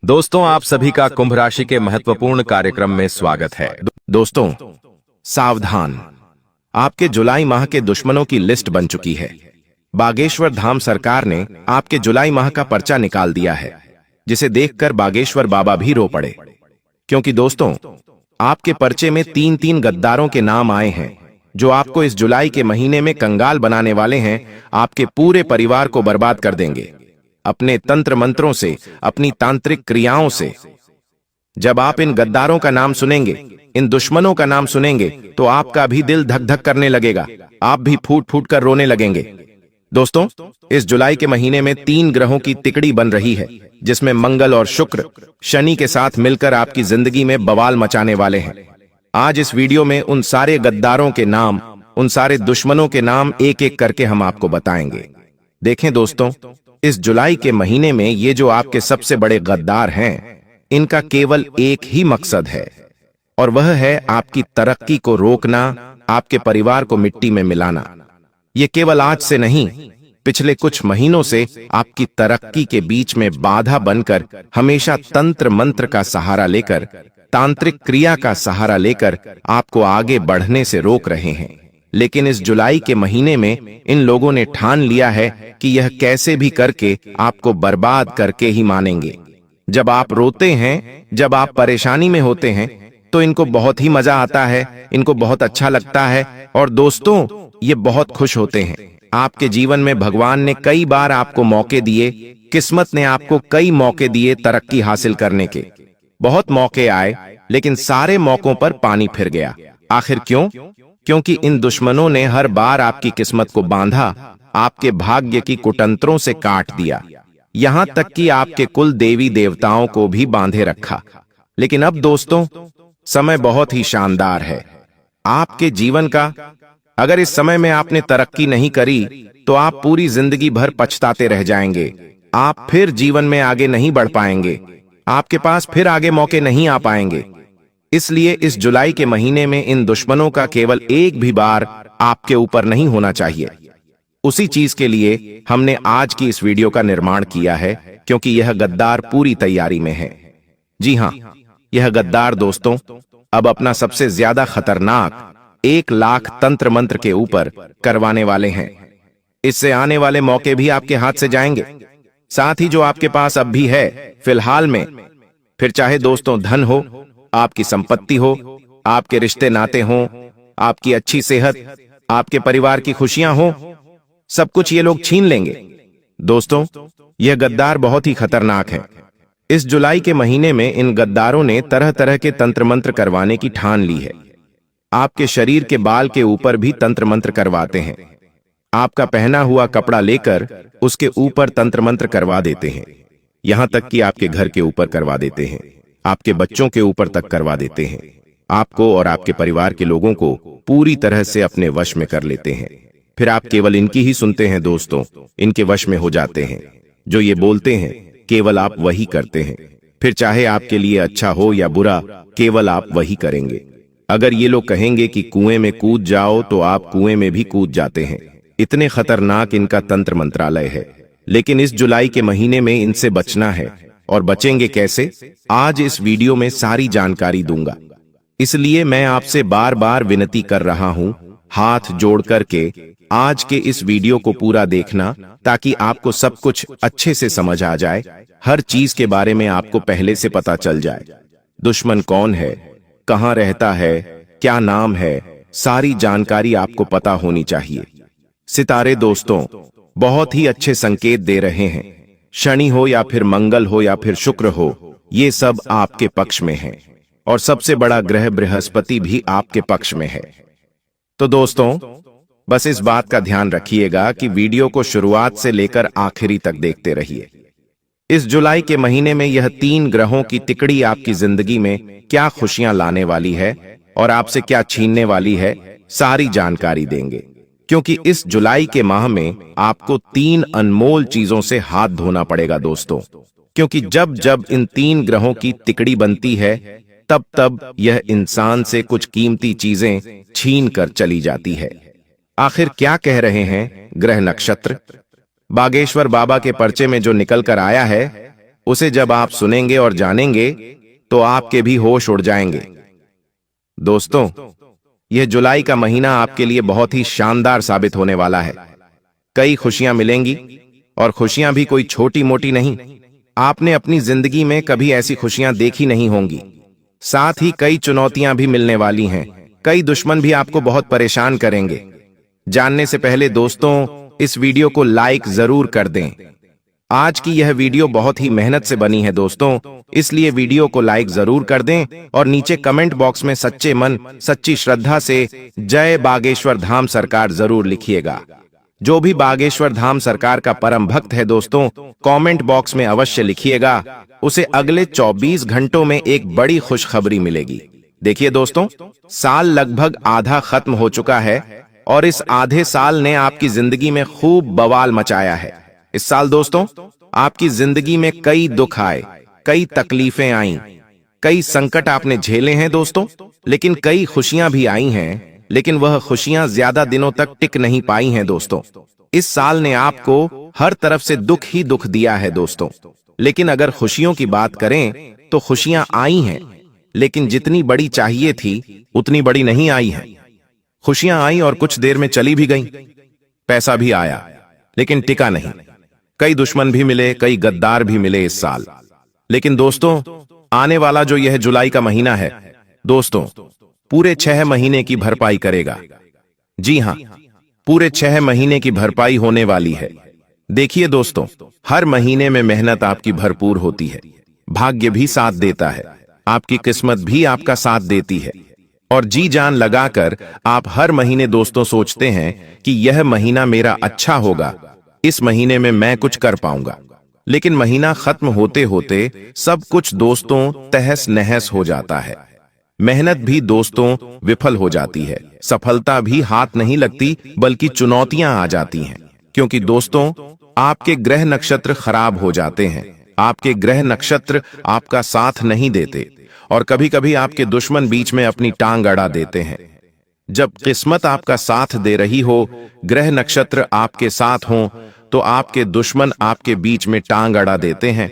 दोस्तों, आप सभी का कुंभ राशि के महत्वपूर्ण कार्यक्रम में स्वागत है। दोस्तों, सावधान, आपके जुलाई माह के दुश्मनों की लिस्ट बन चुकी है। बागेश्वर धाम सरकार ने आपके जुलाई माह का पर्चा निकाल दिया है, जिसे देखकर बागेश्वर बाबा भी रो पड़े। क्योंकि दोस्तों, आपके पर्चे में 3-3 गद्दारों के नाम आए हैं, जो आपको इस जुलाई के महीने में कंगाल बनाने वाले हैं। आपके पूरे परिवार को बर्बाद कर देंगे अपने तंत्र मंत्रों से, अपनी तांत्रिक क्रियाओं से। जब आप इन गद्दारों का नाम सुनेंगे, इन दुश्मनों का नाम सुनेंगे, तो आपका भी दिल धक धक करने लगेगा, आप भी फूट फूट कर रोने लगेंगे। दोस्तों, इस जुलाई के महीने में 3 ग्रहों की तिकड़ी बन रही है, जिसमें मंगल और शुक्र शनि के साथ मिलकर आपकी जिंदगी में बवाल मचाने वाले हैं। आज इस वीडियो में उन सारे गद्दारों के नाम, उन सारे दुश्मनों के नाम एक एक करके हम आपको बताएंगे। देखें दोस्तों, इस जुलाई के महीने में ये जो आपके सबसे बड़े गद्दार हैं, इनका केवल एक ही मकसद है, और वह है आपकी तरक्की को रोकना, आपके परिवार को मिट्टी में मिलाना। ये केवल आज से नहीं, पिछले कुछ महीनों से आपकी तरक्की के बीच में बाधा बनकर, हमेशा तंत्र मंत्र का सहारा लेकर, तांत्रिक क्रिया का सहारा लेकर आपको आगे बढ़ने से रोक रहे हैं। लेकिन इस जुलाई के महीने में इन लोगों ने ठान लिया है कि यह कैसे भी करके आपको बर्बाद करके ही मानेंगे। जब आप रोते हैं, जब आप परेशानी में होते हैं, तो इनको बहुत ही मजा आता है, इनको बहुत अच्छा लगता है, और दोस्तों, ये बहुत खुश होते हैं। आपके जीवन में भगवान ने कई बार आपको मौके दिए, किस्मत ने आपको कई मौके दिए तरक्की हासिल करने के। बहुत मौके आए, लेकिन सारे मौकों पर पानी फिर गया। आखिर क्यों? क्योंकि इन दुश्मनों ने हर बार आपकी किस्मत को बांधा, आपके भाग्य की कुटंत्रों से काट दिया, यहां तक कि आपके कुल देवी देवताओं को भी बांधे रखा। लेकिन अब दोस्तों, समय बहुत ही शानदार है आपके जीवन का। अगर इस समय में आपने तरक्की नहीं करी, तो आप पूरी जिंदगी भर पछताते रह जाएंगे। आप फिर जीवन में आगे नहीं बढ़ पाएंगे, आपके पास फिर आगे मौके नहीं आ पाएंगे। इसलिए इस जुलाई के महीने में इन दुश्मनों का केवल एक भी बार आपके ऊपर नहीं होना चाहिए। उसी चीज के लिए हमने आज की इस वीडियो का निर्माण किया है, क्योंकि यह गद्दार पूरी तैयारी में है। जी हां, यह गद्दार दोस्तों अब अपना सबसे ज्यादा खतरनाक 1 लाख तंत्र मंत्र के ऊपर करवाने वाले हैं। इससे आने वाले मौके भी आपके हाथ से जाएंगे, साथ ही जो आपके पास अब भी है फिलहाल में, फिर चाहे दोस्तों धन हो, आपकी संपत्ति हो, आपके रिश्ते नाते हों, आपकी अच्छी सेहत, आपके परिवार की खुशियां हो, सब कुछ ये लोग छीन लेंगे। दोस्तों, यह गद्दार बहुत ही खतरनाक है। इस जुलाई के महीने में इन गद्दारों ने तरह तरह के तंत्र मंत्र करवाने की ठान ली है। आपके शरीर के बाल के ऊपर भी तंत्र मंत्र करवाते हैं। आपका पहना हुआ कपड़ा लेकर उसके ऊपर तंत्र मंत्र करवा देते हैं। यहां तक कि आपके घर के ऊपर करवा देते हैं, आपके बच्चों के ऊपर तक करवा देते हैं। आपको और आपके परिवार के लोगों को पूरी तरह से अपने वश में कर लेते हैं। फिर आप केवल इनकी ही सुनते हैं दोस्तों, इनके वश में हो जाते हैं। जो ये बोलते हैं केवल आप वही करते हैं। फिर चाहे आपके लिए अच्छा हो या बुरा, केवल आप वही करेंगे। अगर ये लोग कहेंगे कि कुएं में कूद जाओ, तो आप कुएं में भी कूद जाते हैं। इतने खतरनाक इनका तंत्र मंत्रालय है। लेकिन इस जुलाई के महीने में इनसे बचना है, और बचेंगे कैसे, आज इस वीडियो में सारी जानकारी दूंगा। इसलिए मैं आपसे बार बार विनती कर रहा हूं, हाथ जोड़ करके आज के इस वीडियो को पूरा देखना, ताकि आपको सब कुछ अच्छे से समझ आ जाए। हर चीज के बारे में आपको पहले से पता चल जाए। दुश्मन कौन है, कहां रहता है, क्या नाम है, सारी जानकारी आपको पता होनी चाहिए। सितारे दोस्तों बहुत ही अच्छे संकेत दे रहे हैं। शनि हो या फिर मंगल हो या फिर शुक्र हो, ये सब आपके पक्ष में है, और सबसे बड़ा ग्रह बृहस्पति भी आपके पक्ष में है। तो दोस्तों, बस इस बात का ध्यान रखिएगा कि वीडियो को शुरुआत से लेकर आखिरी तक देखते रहिए। इस जुलाई के महीने में यह 3 ग्रहों की तिकड़ी आपकी जिंदगी में क्या खुशियां लाने वाली है और आपसे क्या छीनने वाली है, सारी जानकारी देंगे। क्योंकि इस जुलाई के माह में आपको 3 अनमोल चीजों से हाथ धोना पड़ेगा दोस्तों। क्योंकि जब जब इन 3 ग्रहों की तिकड़ी बनती है, तब तब यह इंसान से कुछ कीमती चीजें छीन कर चली जाती है। आखिर क्या कह रहे हैं ग्रह नक्षत्र? बागेश्वर बाबा के पर्चे में जो निकल कर आया है, उसे जब आप सुनेंगे और जानेंगे तो आपके भी होश उड़ जाएंगे। दोस्तों, यह जुलाई का महीना आपके लिए बहुत ही शानदार साबित होने वाला है। कई खुशियां मिलेंगी, और खुशियां भी कोई छोटी मोटी नहीं। आपने अपनी जिंदगी में कभी ऐसी खुशियां देखी नहीं होंगी। साथ ही कई चुनौतियां भी मिलने वाली हैं। कई दुश्मन भी आपको बहुत परेशान करेंगे। जानने से पहले दोस्तों, इस वीडियो को लाइक जरूर कर दें। आज की यह वीडियो बहुत ही मेहनत से बनी है दोस्तों, इसलिए वीडियो को लाइक जरूर कर दें और नीचे कमेंट बॉक्स में सच्चे मन सच्ची श्रद्धा से जय बागेश्वर धाम सरकार जरूर लिखिएगा। जो भी बागेश्वर धाम सरकार का परम भक्त है दोस्तों, कमेंट बॉक्स में अवश्य लिखिएगा। उसे अगले 24 घंटों में एक बड़ी खुशखबरी मिलेगी। देखिए दोस्तों, साल लगभग आधा खत्म हो चुका है और इस आधे साल ने आपकी जिंदगी में खूब बवाल मचाया है। इस साल दोस्तों, आपकी जिंदगी में कई दुख आए, कई तकलीफें आईं, कई संकट आपने झेले हैं दोस्तों, लेकिन कई खुशियां भी आई हैं। लेकिन वह खुशियां ज्यादा दिनों तक टिक नहीं पाई हैं दोस्तों। इस साल ने आपको हर तरफ से दुख ही दुख दिया है दोस्तों। लेकिन अगर खुशियों की बात करें तो खुशियां आई हैं, लेकिन जितनी बड़ी चाहिए थी उतनी बड़ी नहीं आई हैं। खुशियां आई और कुछ देर में चली भी गईं। पैसा भी आया, लेकिन टिका नहीं। कई दुश्मन भी मिले, कई गद्दार भी मिले इस साल। लेकिन दोस्तों, आने वाला जो यह जुलाई का महीना है दोस्तों, पूरे 6 महीने की भरपाई करेगा। जी हां, पूरे 6 महीने की भरपाई होने वाली है। देखिए दोस्तों, हर महीने में मेहनत आपकी भरपूर होती है, भाग्य भी साथ देता है, आपकी किस्मत भी आपका साथ देती है। और जी जान लगाकर आप हर महीने दोस्तों सोचते हैं कि यह महीना मेरा अच्छा होगा, इस महीने में मैं कुछ कर पाऊंगा। लेकिन महीना खत्म होते होते सब कुछ दोस्तों तहस नहस हो जाता है। मेहनत भी दोस्तों विफल हो जाती है, सफलता भी हाथ नहीं लगती, बल्कि चुनौतियां आ जाती हैं। क्योंकि दोस्तों, आपके ग्रह नक्षत्र खराब हो जाते हैं, आपके ग्रह नक्षत्र आपका साथ नहीं देते, और कभी कभी आपके दुश्मन बीच में अपनी टांग अड़ा देते हैं। जब किस्मत आपका साथ दे रही हो, ग्रह नक्षत्र आपके साथ हों, तो आपके दुश्मन आपके बीच में टांग अड़ा देते हैं।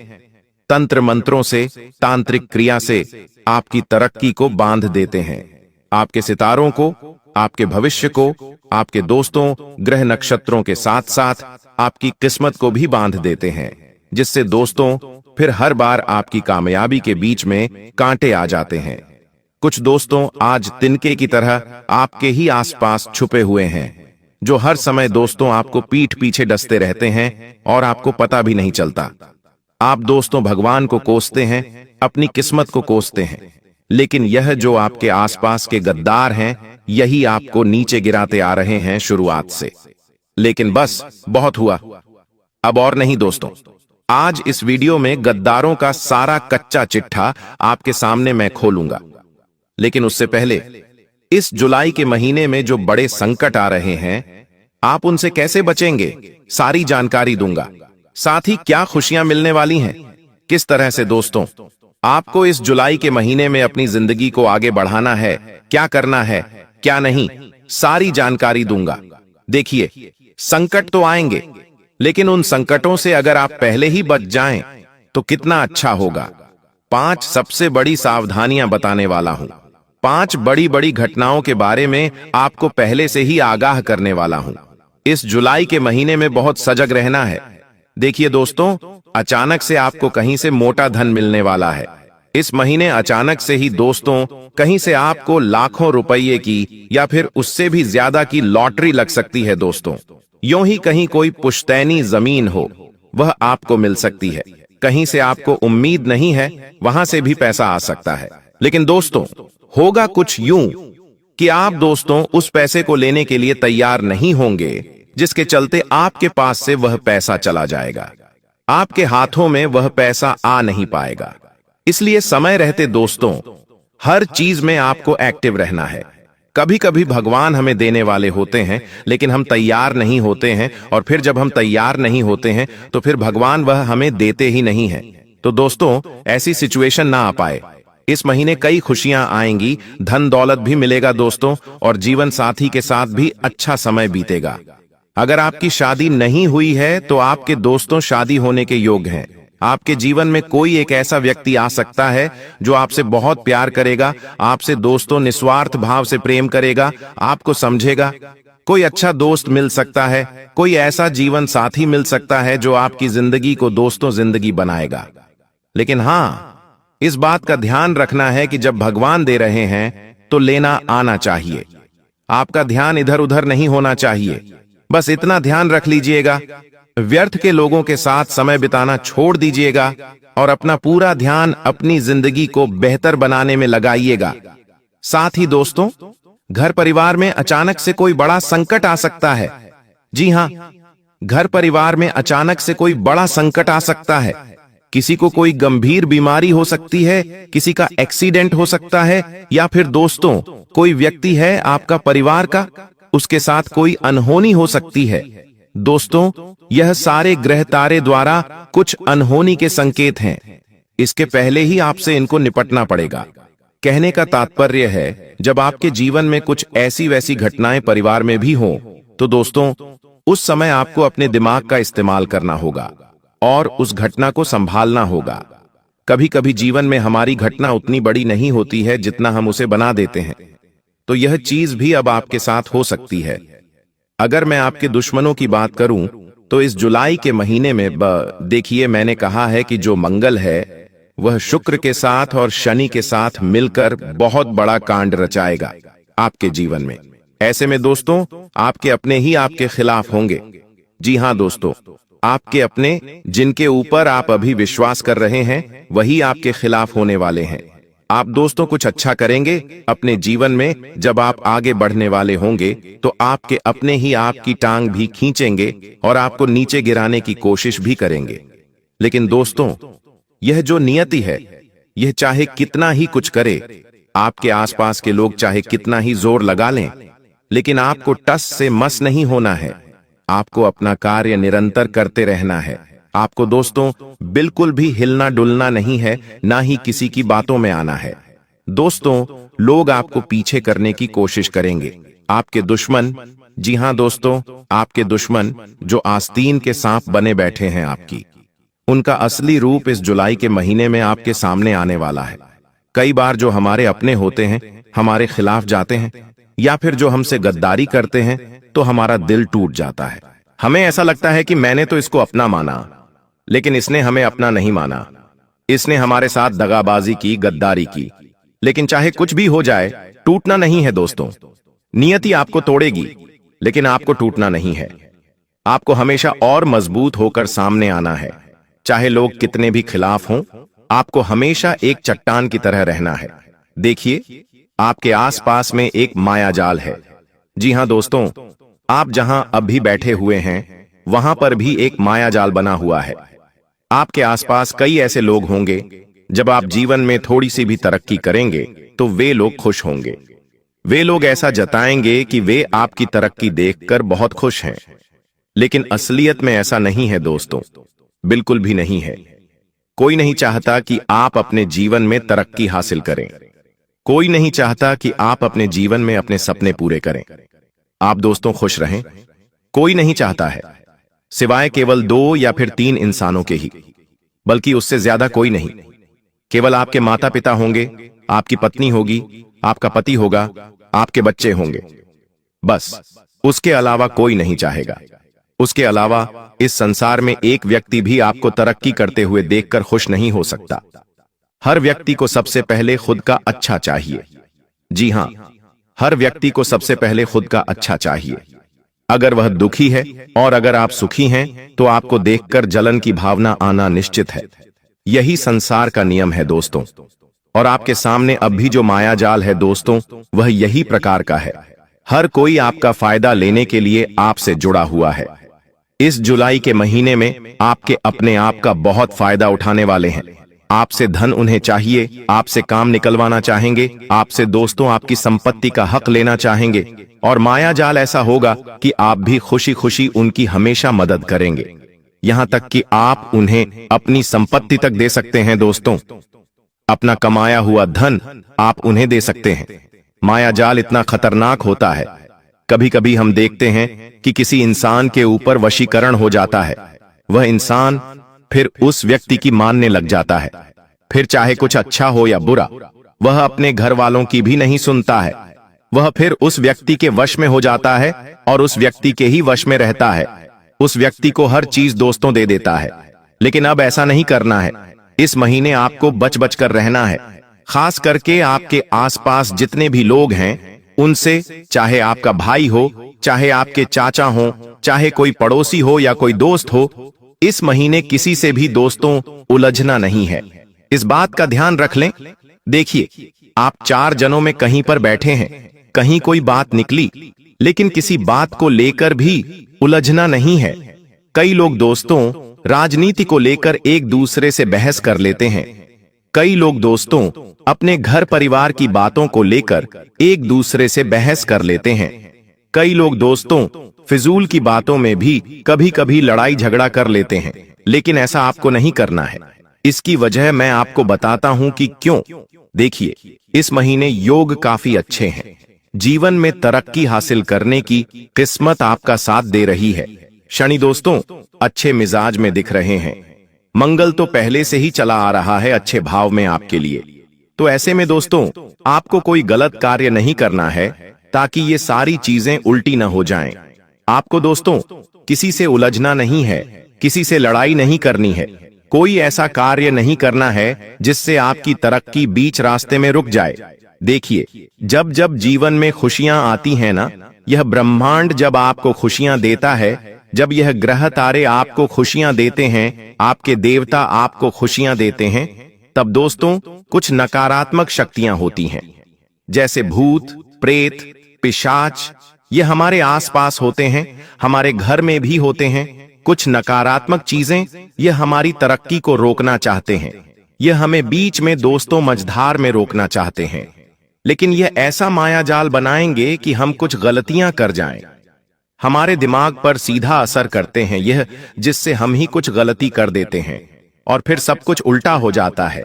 तंत्र मंत्रों से, तांत्रिक क्रिया से आपकी तरक्की को बांध देते हैं। आपके सितारों को, आपके भविष्य को, आपके दोस्तों, ग्रह नक्षत्रों के साथ साथ आपकी किस्मत को भी बांध देते हैं, जिससे दोस्तों फिर हर बार आपकी कामयाबी के बीच में कांटे आ जाते हैं। कुछ दोस्तों आज तिनके की तरह आपके ही आसपास छुपे हुए हैं, जो हर समय दोस्तों आपको पीठ पीछे डसते रहते हैं और आपको पता भी नहीं चलता। आप दोस्तों भगवान को कोसते हैं, अपनी किस्मत को कोसते हैं, लेकिन यह जो आपके आसपास के गद्दार हैं, यही आपको नीचे गिराते आ रहे हैं शुरुआत से। लेकिन बस बहुत हुआ, अब और नहीं दोस्तों। आज इस वीडियो में गद्दारों का सारा कच्चा चिट्ठा आपके सामने मैं खोलूंगा। लेकिन उससे पहले, इस जुलाई के महीने में जो बड़े संकट आ रहे हैं, आप उनसे कैसे बचेंगे, सारी जानकारी दूंगा। साथ ही क्या खुशियां मिलने वाली हैं, किस तरह से दोस्तों आपको इस जुलाई के महीने में अपनी जिंदगी को आगे बढ़ाना है, क्या करना है, क्या नहीं, सारी जानकारी दूंगा। देखिए, संकट तो आएंगे, लेकिन उन संकटों से अगर आप पहले ही बच जाएं, तो कितना अच्छा होगा। 5 सबसे बड़ी सावधानियां बताने वाला हूं। 5 बड़ी बड़ी घटनाओं के बारे में आपको पहले से ही आगाह करने वाला हूं। इस जुलाई के महीने में बहुत सजग रहना है। देखिए दोस्तों, अचानक से आपको कहीं से मोटा धन मिलने वाला है। इस महीने अचानक से ही दोस्तों कहीं से आपको लाखों रुपये की या फिर उससे भी ज्यादा की लॉटरी लग सकती है दोस्तों। यूं ही कहीं कोई पुश्तैनी जमीन हो, वह आपको मिल सकती है। कहीं से आपको उम्मीद नहीं है, वहां से भी पैसा आ सकता है। लेकिन दोस्तों, होगा कुछ यूं कि आप दोस्तों उस पैसे को लेने के लिए तैयार नहीं होंगे, जिसके चलते आपके पास से वह पैसा चला जाएगा। आपके हाथों में वह पैसा आ नहीं पाएगा। इसलिए समय रहते दोस्तों हर चीज में आपको एक्टिव रहना है। कभी कभी भगवान हमें देने वाले होते हैं, लेकिन हम तैयार नहीं होते हैं, और फिर जब हम तैयार नहीं होते हैं तो फिर भगवान वह हमें देते ही नहीं है। तो दोस्तों, ऐसी सिचुएशन ना आ पाए। इस महीने कई खुशियां आएंगी, धन दौलत भी मिलेगा दोस्तों, और जीवन साथी के साथ भी अच्छा समय बीतेगा। अगर आपकी शादी नहीं हुई है तो आपके दोस्तों शादी होने के योग्य हैं। आपके जीवन में कोई एक ऐसा व्यक्ति आ सकता है जो आपसे बहुत प्यार करेगा, आपसे दोस्तों निस्वार्थ भाव से प्रेम करेगा, आपको समझेगा। कोई अच्छा दोस्त मिल सकता है, कोई ऐसा जीवन साथी मिल सकता है जो आपकी जिंदगी को दोस्तों जिंदगी बनाएगा। लेकिन हाँ, इस बात का ध्यान रखना है कि जब भगवान दे रहे हैं तो लेना आना चाहिए। आपका ध्यान इधर उधर नहीं होना चाहिए। बस इतना ध्यान रख लीजिएगा, व्यर्थ के लोगों के साथ समय बिताना छोड़ दीजिएगा और अपना पूरा ध्यान अपनी जिंदगी को बेहतर बनाने में लगाइएगा। साथ ही दोस्तों, घर परिवार में अचानक से कोई बड़ा संकट आ सकता है। जी हां, घर परिवार में अचानक से कोई बड़ा संकट आ सकता है। किसी को कोई गंभीर बीमारी हो सकती है, किसी का एक्सीडेंट हो सकता है, या फिर दोस्तों कोई व्यक्ति है आपका परिवार का, उसके साथ कोई अनहोनी हो सकती है। दोस्तों, यह सारे ग्रह तारे द्वारा कुछ अनहोनी के संकेत हैं। इसके पहले ही आपसे इनको निपटना पड़ेगा। कहने का तात्पर्य है, जब आपके जीवन में कुछ ऐसी वैसी घटनाएं परिवार में भी हों, तो दोस्तों उस समय आपको अपने दिमाग का इस्तेमाल करना होगा और उस घटना को संभालना होगा। कभी कभी जीवन में हमारी घटना उतनी बड़ी नहीं होती है जितना हम उसे बना देते हैं। तो यह चीज भी अब आपके साथ हो सकती है। अगर मैं आपके दुश्मनों की बात करूं तो इस जुलाई के महीने में देखिए, मैंने कहा है कि जो मंगल है वह शुक्र के साथ और शनि के साथ मिलकर बहुत बड़ा कांड रचाएगा आपके जीवन में। ऐसे में दोस्तों, आपके अपने ही आपके खिलाफ होंगे। जी हां दोस्तों, आपके अपने, जिनके ऊपर आप अभी विश्वास कर रहे हैं, वही आपके खिलाफ होने वाले हैं। आप दोस्तों कुछ अच्छा करेंगे अपने जीवन में, जब आप आगे बढ़ने वाले होंगे तो आपके अपने ही आपकी टांग भी खींचेंगे और आपको नीचे गिराने की कोशिश भी करेंगे। लेकिन दोस्तों, यह जो नियति है, यह चाहे कितना ही कुछ करे, आपके आसपास के लोग चाहे कितना ही जोर लगा लें, लेकिन आपको टस से मस नहीं होना है। आपको अपना कार्य निरंतर करते रहना है। आपको दोस्तों बिल्कुल भी हिलना डुलना नहीं है, ना ही किसी की बातों में आना है। दोस्तों, लोग आपको पीछे करने की कोशिश करेंगे। आपके दुश्मन, जी हां दोस्तों, आपके दुश्मन जो आस्तीन के सांप बने बैठे हैं आपकी, उनका असली रूप इस जुलाई के महीने में आपके सामने आने वाला है। कई बार जो हमारे अपने होते हैं हमारे खिलाफ जाते हैं, या फिर जो हमसे गद्दारी करते हैं, तो हमारा दिल टूट जाता है। हमें ऐसा लगता है कि मैंने तो इसको अपना माना, लेकिन इसने हमें अपना नहीं माना। इसने हमारे साथ दगाबाजी की, गद्दारी की। लेकिन चाहे कुछ भी हो जाए, टूटना नहीं है दोस्तों। नियति आपको तोड़ेगी, लेकिन आपको टूटना नहीं है। आपको हमेशा और मजबूत होकर सामने आना है। चाहे लोग कितने भी खिलाफ हों, आपको हमेशा एक चट्टान की तरह रहना है। देखिए, आपके आसपास में एक मायाजाल है। जी हां दोस्तों, आप जहां अभी बैठे हुए हैं, वहां पर भी एक मायाजाल बना हुआ है। आपके आसपास कई ऐसे लोग होंगे, जब आप जीवन में थोड़ी सी भी तरक्की करेंगे तो वे लोग खुश होंगे। वे लोग ऐसा जताएंगे कि वे आपकी तरक्की देखकर बहुत खुश हैं। लेकिन असलियत में ऐसा नहीं है दोस्तों, बिल्कुल भी नहीं है। कोई नहीं चाहता कि आप अपने जीवन में तरक्की हासिल करें। कोई नहीं चाहता कि आप अपने जीवन में अपने सपने पूरे करें। आप दोस्तों खुश रहें, कोई नहीं चाहता है, सिवाय केवल 2 या फिर 3 इंसानों के ही, बल्कि उससे ज्यादा कोई नहीं। केवल आपके माता पिता होंगे, आपकी पत्नी होगी, आपका पति होगा, आपके बच्चे होंगे, बस। उसके अलावा कोई नहीं चाहेगा। उसके अलावा इस संसार में एक व्यक्ति भी आपको तरक्की करते हुए देखकर खुश नहीं हो सकता। हर व्यक्ति को सबसे पहले खुद का अच्छा चाहिए। जी हां, हर व्यक्ति को सबसे पहले खुद का अच्छा चाहिए। अगर वह दुखी है और अगर आप सुखी हैं, तो आपको देखकर जलन की भावना आना निश्चित है। यही संसार का नियम है दोस्तों। और आपके सामने अब भी जो मायाजाल है दोस्तों, वह यही प्रकार का है। हर कोई आपका फायदा लेने के लिए आपसे जुड़ा हुआ है। इस जुलाई के महीने में आपके अपने आप का बहुत फायदा उठाने वाले हैं। आपसे धन उन्हें चाहिए, आपसे काम निकलवाना चाहेंगे, आपसे दोस्तों आपकी संपत्ति का हक लेना चाहेंगे, और मायाजाल ऐसा होगा कि आप भी खुशी खुशी उनकी हमेशा मदद करेंगे। यहां तक कि आप उन्हें अपनी संपत्ति तक दे सकते हैं दोस्तों। अपना कमाया हुआ धन आप उन्हें दे सकते हैं। मायाजाल इतना खतरनाक होता है। कभी कभी हम देखते हैं कि किसी इंसान के ऊपर वशीकरण हो जाता है। वह इंसान फिर उस व्यक्ति की मानने लग जाता है। फिर चाहे कुछ अच्छा हो या बुरा, वह अपने घर वालों की भी नहीं सुनता है। वह फिर उस व्यक्ति के वश में हो जाता है और उस व्यक्ति के ही वश में रहता है। उस व्यक्ति को हर चीज दोस्तों दे देता है। लेकिन अब ऐसा नहीं करना है। इस महीने आपको बच बच कर रहना है। खास करके आपके आसपास जितने भी लोग हैं उनसे, चाहे आपका भाई हो, चाहे आपके चाचा हो, चाहे कोई पड़ोसी हो या कोई दोस्त हो, इस महीने किसी से भी दोस्तों उलझना नहीं है। इस बात का ध्यान रख लें। देखिए, आप 4 जनों में कहीं पर बैठे हैं, कहीं कोई बात निकली, लेकिन किसी बात को लेकर भी उलझना नहीं है। कई लोग दोस्तों राजनीति को लेकर एक दूसरे से बहस कर लेते हैं। कई लोग दोस्तों अपने घर परिवार की बातों को लेकर एक दूसरे से बहस कर लेते हैं। कई लोग दोस्तों फिजूल की बातों में भी कभी कभी लड़ाई झगड़ा कर लेते हैं। लेकिन ऐसा आपको नहीं करना है। इसकी वजह मैं आपको बताता हूं कि क्यों। देखिए, इस महीने योग काफी अच्छे हैं। जीवन में तरक्की हासिल करने की किस्मत आपका साथ दे रही है। शनि दोस्तों अच्छे मिजाज में दिख रहे हैं। मंगल तो पहले से ही चला आ रहा है अच्छे भाव में आपके लिए। तो ऐसे में दोस्तों आपको कोई गलत कार्य नहीं करना है ताकि ये सारी चीजें उल्टी न हो जाएं। आपको दोस्तों किसी से उलझना नहीं है, किसी से लड़ाई नहीं करनी है, कोई ऐसा कार्य नहीं करना है जिससे आपकी तरक्की बीच रास्ते में रुक जाए। देखिए, जब जब जीवन में खुशियां आती हैं ना, यह ब्रह्मांड जब आपको खुशियां देता है, जब यह ग्रह तारे आपको खुशियां देते हैं, आपके देवता आपको खुशियां देते हैं, तब दोस्तों कुछ नकारात्मक शक्तियां होती हैं, जैसे भूत, प्रेत, पिशाच। ये हमारे आसपास होते हैं, हमारे घर में भी होते हैं। कुछ नकारात्मक चीजें ये हमारी तरक्की को रोकना चाहते हैं। यह हमें बीच में दोस्तों मझधार में रोकना चाहते हैं। लेकिन यह ऐसा मायाजाल बनाएंगे कि हम कुछ गलतियां कर जाएं। हमारे दिमाग पर सीधा असर करते हैं यह, जिससे हम ही कुछ गलती कर देते हैं और फिर सब कुछ उल्टा हो जाता है।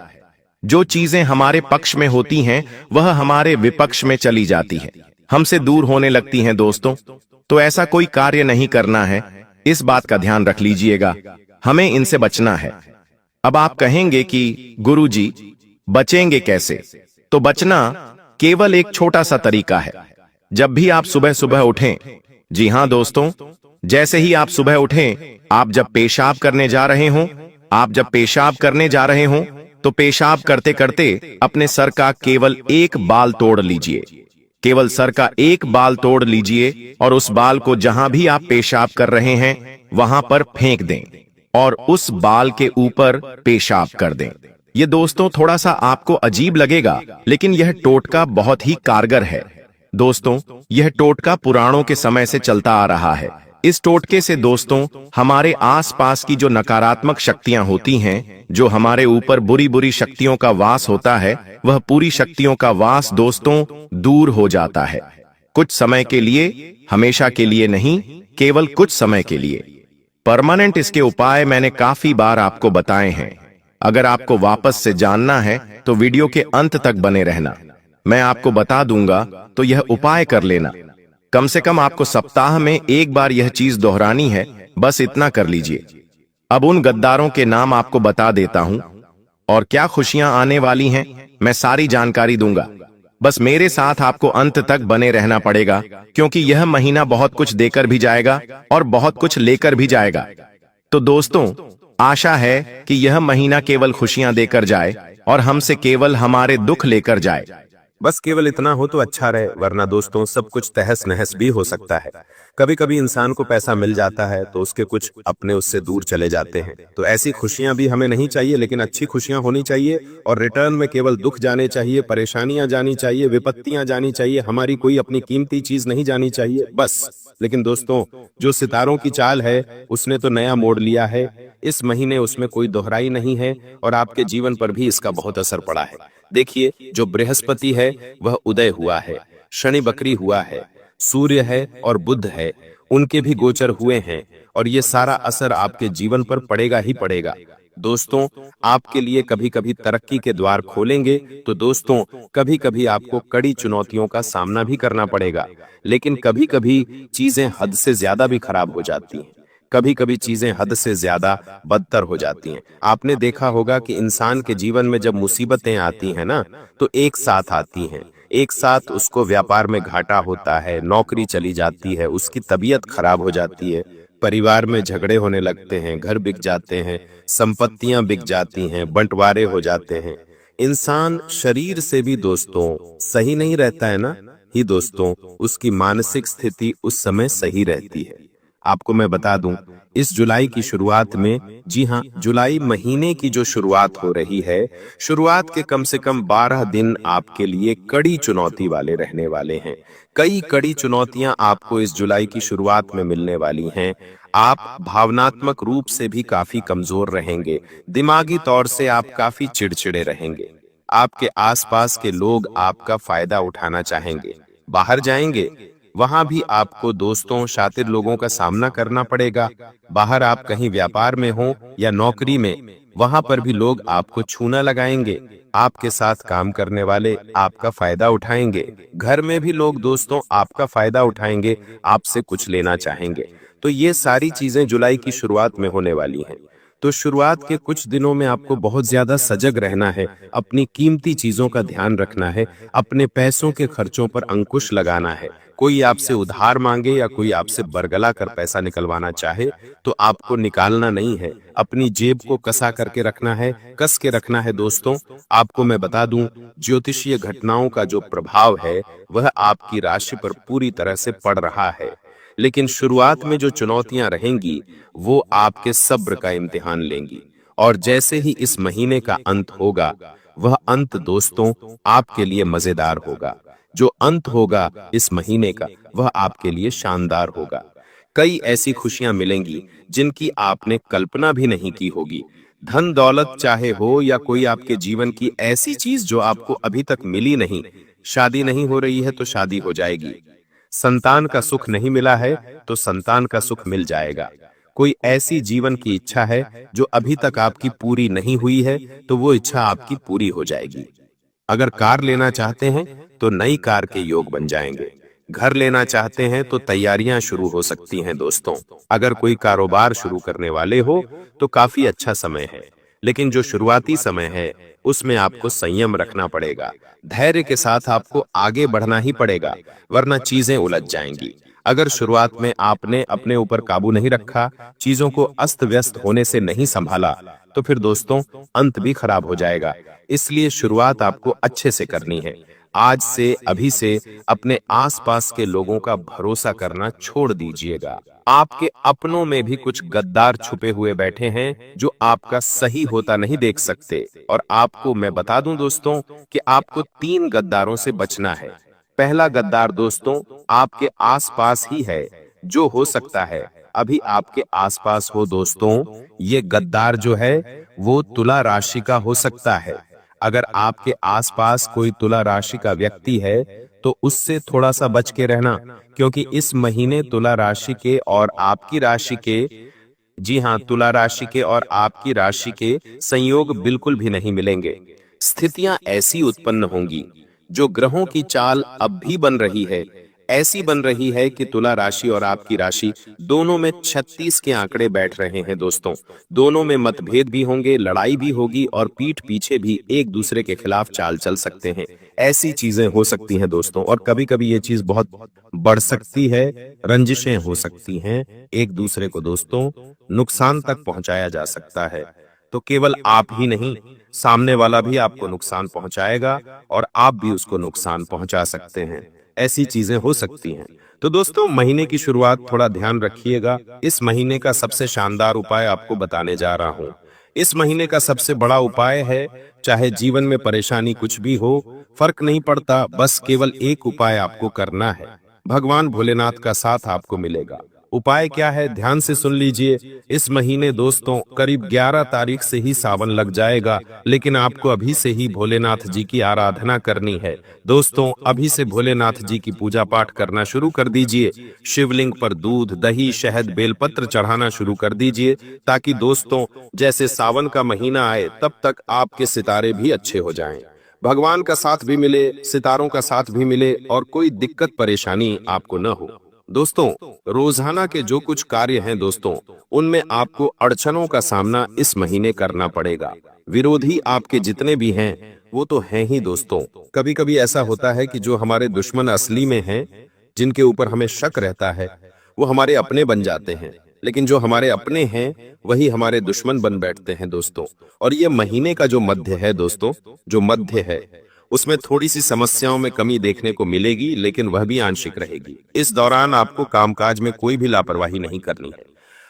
जो चीजें हमारे पक्ष में होती हैं वह हमारे विपक्ष में चली जाती है, हमसे दूर होने लगती हैं दोस्तों। तो ऐसा कोई कार्य नहीं करना है। इस बात का ध्यान रख लीजिएगा, हमें इनसे बचना है। अब आप कहेंगे कि गुरुजी बचेंगे कैसे? तो बचना केवल एक छोटा सा तरीका है। जब भी आप सुबह सुबह उठें, जी हां दोस्तों, जैसे ही आप सुबह उठें, आप जब पेशाब करने जा रहे हों, तो पेशाब करते करते अपने सर का केवल एक बाल तोड़ लीजिए। केवल सर का एक बाल तोड़ लीजिए और उस बाल को जहां भी आप पेशाब कर रहे हैं वहां पर फेंक दें और उस बाल के ऊपर पेशाब कर दें। ये दोस्तों थोड़ा सा आपको अजीब लगेगा, लेकिन यह टोटका बहुत ही कारगर है। दोस्तों यह टोटका पुराणों के समय से चलता आ रहा है। इस टोटके से दोस्तों हमारे आसपास की जो नकारात्मक शक्तियां होती हैं, जो हमारे ऊपर बुरी बुरी शक्तियों का वास होता है, वह पूरी शक्तियों का वास दोस्तों दूर हो जाता है। कुछ समय के लिए, हमेशा के लिए नहीं, केवल कुछ समय के लिए। परमानेंट इसके उपाय मैंने काफी बार आपको बताए हैं। अगर आपको वापस से जानना है तो वीडियो के अंत तक बने रहना। मैं आपको बता दूंगा तो यह उपाय कर लेना। कम से कम आपको सप्ताह में एक बार यह चीज दोहरानी है, बस इतना कर लीजिए। अब उन गद्दारों के नाम आपको बता देता हूं और क्या खुशियां आने वाली हैं, मैं सारी जानकारी दूंगा। बस मेरे साथ आपको अंत तक बने रहना पड़ेगा, क्योंकि यह महीना बहुत कुछ देकर भी जाएगा और बहुत कुछ लेकर भी जाएगा। तो दोस्तों आशा है कि यह महीना केवल खुशियां देकर जाए और हमसे केवल हमारे दुख लेकर जाए। बस केवल इतना हो तो अच्छा रहे, वरना दोस्तों सब कुछ तहस नहस भी हो सकता है। कभी कभी इंसान को पैसा मिल जाता है तो उसके कुछ अपने उससे दूर चले जाते हैं। तो ऐसी खुशियां भी हमें नहीं चाहिए, लेकिन अच्छी खुशियां होनी चाहिए और रिटर्न में केवल दुख जाने चाहिए, परेशानियां जानी चाहिए, विपत्तियां जानी चाहिए, हमारी कोई अपनी कीमती चीज नहीं जानी चाहिए, बस। लेकिन दोस्तों जो सितारों की चाल है उसने तो नया मोड़ लिया है। इस महीने उसमें कोई दोहराई नहीं है और आपके जीवन पर भी इसका बहुत असर पड़ा है। देखिए, जो बृहस्पति है वह उदय हुआ है, शनि बकरी हुआ है, सूर्य है और बुध है, उनके भी गोचर हुए हैं और ये सारा असर आपके जीवन पर पड़ेगा ही पड़ेगा। दोस्तों आपके लिए कभी कभी तरक्की के द्वार खोलेंगे, तो दोस्तों कभी कभी आपको कड़ी चुनौतियों का सामना भी करना पड़ेगा, लेकिन कभी कभी चीजें हद से ज्यादा भी खराब हो जाती हैं। कभी कभी चीजें हद से ज्यादा बदतर हो जाती हैं। आपने देखा होगा कि इंसान के जीवन में जब मुसीबतें आती हैं ना, तो एक साथ आती हैं। एक साथ उसको व्यापार में घाटा होता है, नौकरी चली जाती है, उसकी तबीयत खराब हो जाती है, परिवार में झगड़े होने लगते हैं, घर बिक जाते हैं, संपत्तियां बिक जाती हैं, बंटवारे हो जाते हैं। इंसान शरीर से भी दोस्तों सही नहीं रहता है ना, ही दोस्तों उसकी मानसिक स्थिति उस समय सही रहती है। आपको मैं बता दूं, इस जुलाई की शुरुआत में, जी हाँ, जुलाई महीने की जो शुरुआत हो रही है, शुरुआत के कम से कम 12 दिन आपके लिए कड़ी चुनौती वाले रहने वाले हैं। कई कड़ी चुनौतियां आपको इस जुलाई की शुरुआत में मिलने वाली हैं। आप भावनात्मक रूप से भी काफी कमजोर रहेंगे, दिमागी तौर से आप काफी चिड़चिड़े रहेंगे। आपके आसपास के लोग आपका फायदा उठाना चाहेंगे। बाहर जाएंगे, वहां भी आपको दोस्तों, शातिर लोगों का सामना करना पड़ेगा। बाहर आप कहीं व्यापार में हो या नौकरी में, वहां पर भी लोग आपको छूना लगाएंगे। आपके साथ काम करने वाले आपका फायदा उठाएंगे। घर में भी लोग दोस्तों आपका फायदा उठाएंगे, आपसे कुछ लेना चाहेंगे। तो ये सारी चीजें जुलाई की शुरुआत में होने वाली हैं। तो शुरुआत के कुछ दिनों में आपको बहुत ज्यादा सजग रहना है, अपनी कीमती चीजों का ध्यान रखना है, अपने पैसों के खर्चों पर अंकुश लगाना है। कोई आपसे उधार मांगे या कोई आपसे बरगला कर पैसा निकलवाना चाहे तो आपको निकालना नहीं है, अपनी जेब को कसा करके रखना है, कस के रखना है। दोस्तों आपको मैं बता दूं, ज्योतिषीय घटनाओं का जो प्रभाव है वह आपकी राशि पर पूरी तरह से पड़ रहा है। लेकिन शुरुआत में जो चुनौतियां रहेंगी वो आपके सब्र का इम्तिहान लेंगी। और जैसे ही इस महीने का अंत होगा, वह अंत दोस्तों आपके लिए मजेदार होगा। जो अंत होगा इस महीने का, वह आपके लिए शानदार होगा। कई ऐसी खुशियां मिलेंगी जिनकी आपने कल्पना भी नहीं की होगी। धन दौलत चाहे हो या कोई आपके जीवन की ऐसी चीज जो आपको अभी तक मिली नहीं। शादी नहीं हो रही है तो शादी हो जाएगी। संतान का सुख नहीं मिला है तो संतान का सुख मिल जाएगा। कोई ऐसी जीवन की इच्छा है जो अभी तक आपकी पूरी नहीं हुई है, तो वो इच्छा आपकी पूरी हो जाएगी। अगर कार लेना चाहते हैं तो नई कार के योग बन जाएंगे। घर लेना चाहते हैं तो तैयारियां शुरू हो सकती हैं दोस्तों। अगर कोई कारोबार शुरू करने वाले हो तो काफी अच्छा समय है। लेकिन जो शुरुआती समय है उसमें आपको संयम रखना पड़ेगा। धैर्य के साथ आपको आगे बढ़ना ही पड़ेगा, वरना चीजें उलझ जाएंगी। अगर शुरुआत में आपने अपने ऊपर काबू नहीं रखा, चीजों को अस्त व्यस्त होने से नहीं संभाला, तो फिर दोस्तों अंत भी खराब हो जाएगा। इसलिए शुरुआत आपको अच्छे से करनी है। आज से, अभी से अपने आसपास के लोगों का भरोसा करना छोड़ दीजिएगा। आपके अपनों में भी कुछ गद्दार छुपे हुए बैठे हैं जो आपका सही होता नहीं देख सकते। और आपको मैं बता दूं दोस्तों कि आपको 3 गद्दारों से बचना है। पहला गद्दार दोस्तों आपके आसपास ही है, जो हो सकता है अभी आपके आसपास हो। दोस्तों ये गद्दार जो है वो तुला राशि का हो सकता है। अगर आपके आसपास कोई तुला राशि का व्यक्ति है तो उससे थोड़ा सा बच के रहना, क्योंकि इस महीने तुला राशि के और आपकी राशि के, जी हाँ, तुला राशि के और आपकी राशि के संयोग बिल्कुल भी नहीं मिलेंगे। स्थितियां ऐसी उत्पन्न होंगी, जो ग्रहों की चाल अब भी बन रही है, ऐसी बन रही है कि तुला राशि और आपकी राशि दोनों में 36 के आंकड़े बैठ रहे हैं दोस्तों। दोनों में मतभेद भी होंगे, लड़ाई भी होगी और पीठ पीछे भी एक दूसरे के खिलाफ चाल चल सकते हैं। ऐसी चीजें हो सकती हैं दोस्तों। और कभी कभी ये चीज बहुत बढ़ सकती है, रंजिशें हो सकती हैं, एक दूसरे को दोस्तों नुकसान तक पहुंचाया जा सकता है। तो केवल आप ही नहीं, सामने वाला भी आपको नुकसान पहुंचाएगा और आप भी उसको नुकसान पहुंचा सकते हैं। ऐसी चीजें हो सकती हैं। तो दोस्तों महीने की शुरुआत थोड़ा ध्यान रखिएगा। इस महीने का सबसे शानदार उपाय आपको बताने जा रहा हूं। इस महीने का सबसे बड़ा उपाय है, चाहे जीवन में परेशानी कुछ भी हो, फर्क नहीं पड़ता, बस केवल एक उपाय आपको करना है। भगवान भोलेनाथ का साथ आपको मिलेगा। उपाय क्या है, ध्यान से सुन लीजिए। इस महीने दोस्तों करीब 11 तारीख से ही सावन लग जाएगा, लेकिन आपको अभी से ही भोलेनाथ जी की आराधना करनी है। दोस्तों अभी से भोलेनाथ जी की पूजा पाठ करना शुरू कर दीजिए। शिवलिंग पर दूध, दही, शहद, बेलपत्र चढ़ाना शुरू कर दीजिए, ताकि दोस्तों जैसे सावन का महीना आए तब तक आपके सितारे भी अच्छे हो जाएं। भगवान का साथ भी मिले, सितारों का साथ भी मिले और कोई दिक्कत परेशानी आपको न हो। दोस्तों, रोजाना के जो कुछ कार्य हैं दोस्तों, उनमें आपको अड़चनों का सामना इस महीने करना पड़ेगा। विरोधी आपके जितने भी हैं वो तो हैं ही दोस्तों। कभी कभी ऐसा होता है कि जो हमारे दुश्मन असली में हैं, जिनके ऊपर हमें शक रहता है, वो हमारे अपने बन जाते हैं, लेकिन जो हमारे अपने हैं वही हमारे दुश्मन बन बैठते हैं दोस्तों। और ये महीने का जो मध्य है दोस्तों, जो मध्य है, उसमें थोड़ी सी समस्याओं में कमी देखने को मिलेगी, लेकिन वह भी आंशिक रहेगी। इस दौरान आपको कामकाज में कोई भी लापरवाही नहीं करनी है।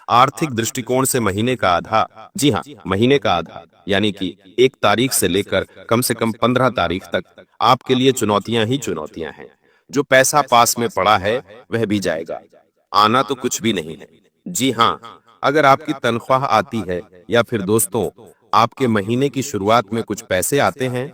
आर्थिक दृष्टिकोण से महीने का आधा, जी हाँ, महीने का आधा यानी कि 1 तारीख से लेकर कम से कम 15 तारीख तक आपके लिए चुनौतियां ही चुनौतियां हैं। जो पैसा पास में पड़ा है वह भी जाएगा, आना तो कुछ भी नहीं है। जी हाँ, अगर आपकी तनख्वाह आती है या फिर दोस्तों आपके महीने की शुरुआत में कुछ पैसे आते हैं,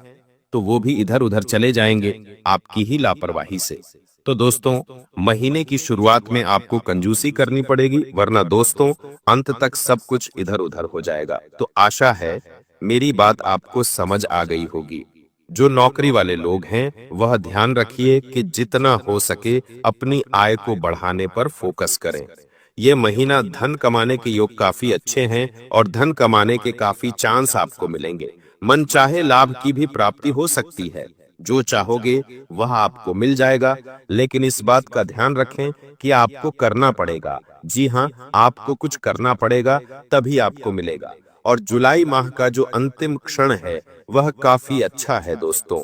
तो वो भी इधर उधर चले जाएंगे आपकी ही लापरवाही से। तो दोस्तों, महीने की शुरुआत में आपको कंजूसी करनी पड़ेगी, वरना दोस्तों अंत तक सब कुछ इधर उधर हो जाएगा। तो आशा है मेरी बात आपको समझ आ गई होगी। जो नौकरी वाले लोग हैं वह ध्यान रखिए कि जितना हो सके अपनी आय को बढ़ाने पर फोकस करें। ये महीना धन कमाने के योग काफी अच्छे हैं और धन कमाने के काफी चांस आपको मिलेंगे। मनचाहे लाभ की भी प्राप्ति हो सकती है। जो चाहोगे वह आपको मिल जाएगा, लेकिन इस बात का ध्यान रखें कि आपको करना पड़ेगा। जी हाँ, आपको कुछ करना पड़ेगा, तभी आपको मिलेगा। और जुलाई माह का जो अंतिम क्षण है वह काफी अच्छा है दोस्तों,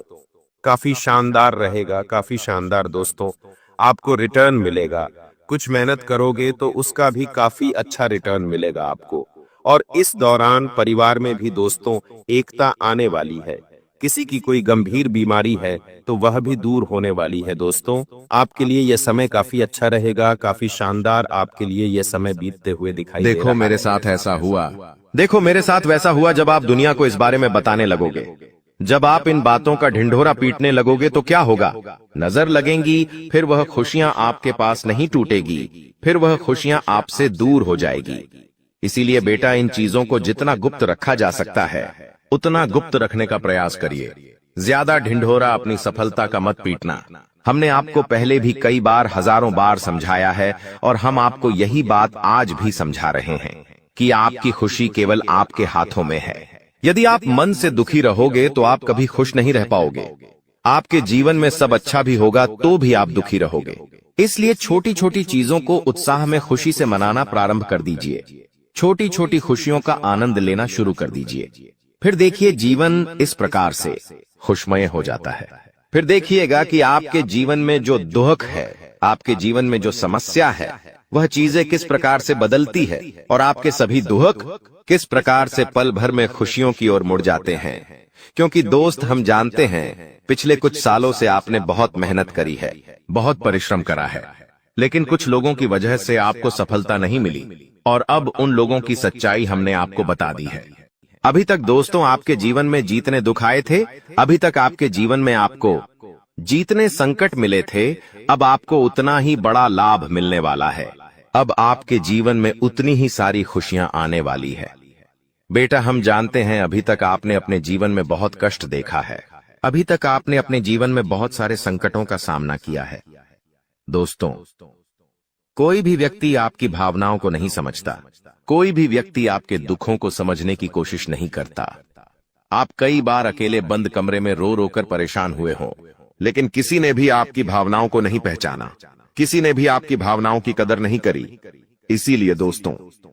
काफी शानदार रहेगा, काफी शानदार दोस्तों। आपको रिटर्न मिलेगा, कुछ मेहनत करोगे तो उसका भी काफी अच्छा रिटर्न मिलेगा आपको। और इस दौरान परिवार में भी दोस्तों एकता आने वाली है। किसी की कोई गंभीर बीमारी है तो वह भी दूर होने वाली है दोस्तों। आपके लिए यह समय काफी अच्छा रहेगा, काफी शानदार आपके लिए यह समय बीतते हुए दिखाई दे रहा है। देखो मेरे साथ ऐसा हुआ, देखो मेरे साथ वैसा हुआ। जब आप दुनिया को इस बारे में बताने लगोगे, जब आप इन बातों का ढिंढोरा पीटने लगोगे तो क्या होगा? नजर लगेंगी, फिर वह खुशियां आपके पास नहीं टूटेगी, फिर वह खुशियां आपसे दूर हो जाएगी। इसीलिए बेटा, इन चीजों को जितना गुप्त रखा जा सकता है उतना गुप्त रखने का प्रयास करिए। ज्यादा ढिंढोरा अपनी सफलता का मत पीटना। हमने आपको पहले भी कई बार, हजारों बार समझाया है और हम आपको यही बात आज भी समझा रहे हैं कि आपकी खुशी केवल आपके हाथों में है। यदि आप मन से दुखी रहोगे तो आप कभी खुश नहीं रह पाओगे। आपके जीवन में सब अच्छा भी होगा तो भी आप दुखी रहोगे। इसलिए छोटी छोटी चीजों को उत्साह में खुशी से मनाना प्रारंभ कर दीजिए। छोटी छोटी खुशियों का आनंद लेना शुरू कर दीजिए। फिर देखिए जीवन इस प्रकार से खुशमय हो जाता है। फिर देखिएगा कि आपके जीवन में जो दुख है, आपके जीवन में जो समस्या है, वह चीजें किस प्रकार से बदलती है और आपके सभी दुख किस प्रकार से पल भर में खुशियों की ओर मुड़ जाते हैं। क्योंकि दोस्त, हम जानते हैं पिछले कुछ सालों से आपने बहुत मेहनत करी है, बहुत परिश्रम करा है, लेकिन कुछ लोगों की वजह से आपको सफलता नहीं मिली और अब उन लोगों की सच्चाई हमने आपको बता दी है। अभी तक दोस्तों आपके जीवन में जितने दुख आए थे, अभी तक आपके जीवन में आपको जितने संकट मिले थे, अब आपको उतना ही बड़ा लाभ मिलने वाला है। अब आपके जीवन में उतनी ही सारी खुशियां आने वाली है। बेटा, हम जानते हैं अभी तक आपने अपने जीवन में बहुत कष्ट देखा है, अभी तक आपने अपने जीवन में बहुत सारे संकटों का सामना किया है। दोस्तों, कोई भी व्यक्ति आपकी भावनाओं को नहीं समझता, कोई भी व्यक्ति आपके दुखों को समझने की कोशिश नहीं करता। आप कई बार अकेले बंद कमरे में रो रो कर परेशान हुए हों, लेकिन किसी ने भी आपकी भावनाओं को नहीं पहचाना, किसी ने भी आपकी भावनाओं की कदर नहीं करी। इसीलिए दोस्तों,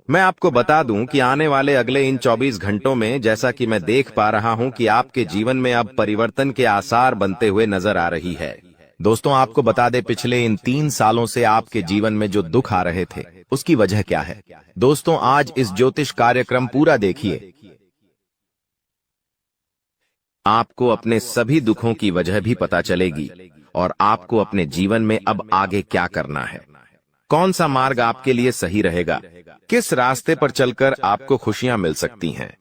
मैं आपको बता दूं कि आने वाले अगले इन 24 घंटों में, जैसा कि मैं देख पा रहा हूं कि आपके जीवन में अब परिवर्तन के आसार बनते हुए नजर आ रही है। दोस्तों, आपको बता दें, पिछले इन 3 सालों से आपके जीवन में जो दुख आ रहे थे, उसकी वजह क्या है? दोस्तों, आज इस ज्योतिष कार्यक्रम पूरा देखिए। आपको अपने सभी दुखों की वजह भी पता चलेगी और आपको अपने जीवन में अब आगे क्या करना है, कौन सा मार्ग आपके लिए सही रहेगा, किस रास्ते पर चलकर आपको खुशियां मिल सकती हैं।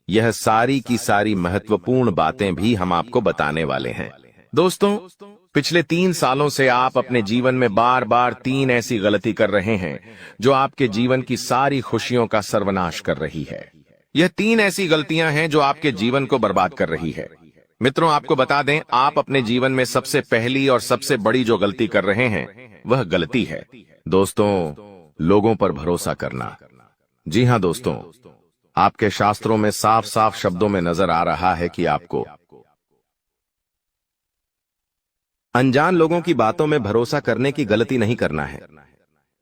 यह सारी की सारी महत्वपूर्ण बातें भी हम आपको बताने वाले हैं। दोस्तों, पिछले 3 सालों से आप अपने जीवन में बार बार 3 ऐसी गलती कर रहे हैं जो आपके जीवन की सारी खुशियों का सर्वनाश कर रही है। यह 3 ऐसी गलतियां हैं जो आपके जीवन को बर्बाद कर रही है। मित्रों, आपको बता दें, आप अपने जीवन में सबसे पहली और सबसे बड़ी जो गलती कर रहे हैं वह गलती है। दोस्तों, लोगों पर भरोसा करना। जी हां दोस्तों, आपके शास्त्रों में साफ साफ शब्दों में नजर आ रहा है कि आपको अनजान लोगों की बातों में भरोसा करने की गलती नहीं करना है।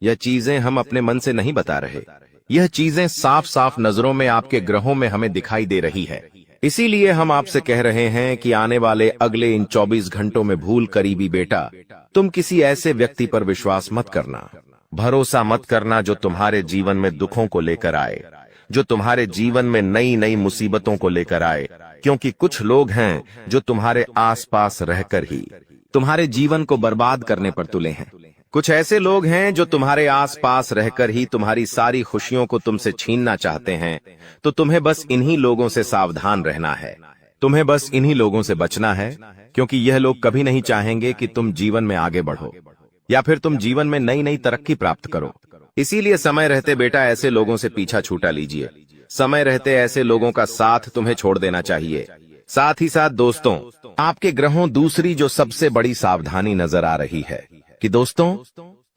यह चीजें हम अपने मन से नहीं बता रहे, यह चीजें साफ साफ नजरों में आपके ग्रहों में हमें दिखाई दे रही है। इसीलिए हम आपसे कह रहे हैं कि आने वाले अगले इन 24 घंटों में भूल करीबी बेटा, तुम किसी ऐसे व्यक्ति पर विश्वास मत करना, भरोसा मत करना जो तुम्हारे जीवन में दुखों को लेकर आए, जो तुम्हारे जीवन में नई नई मुसीबतों को लेकर आए। क्योंकि कुछ लोग हैं जो तुम्हारे आसपास रहकर ही तुम्हारे जीवन को बर्बाद करने पर तुले हैं। कुछ ऐसे लोग हैं जो तुम्हारे आसपास रहकर ही तुम्हारी सारी खुशियों को तुमसे छीनना चाहते हैं। तो तुम्हें बस इन्हीं लोगों से सावधान रहना है, तुम्हें बस इन्हीं लोगों से बचना है, क्योंकि यह लोग कभी नहीं चाहेंगे कि तुम जीवन में आगे बढ़ो या फिर तुम जीवन में नई नई तरक्की प्राप्त करो। इसीलिए समय रहते बेटा ऐसे लोगों से पीछा छूटा लीजिए। समय रहते ऐसे लोगों का साथ तुम्हें छोड़ देना चाहिए। साथ ही साथ दोस्तों, आपके ग्रहों दूसरी जो सबसे बड़ी सावधानी नजर आ रही है कि दोस्तों,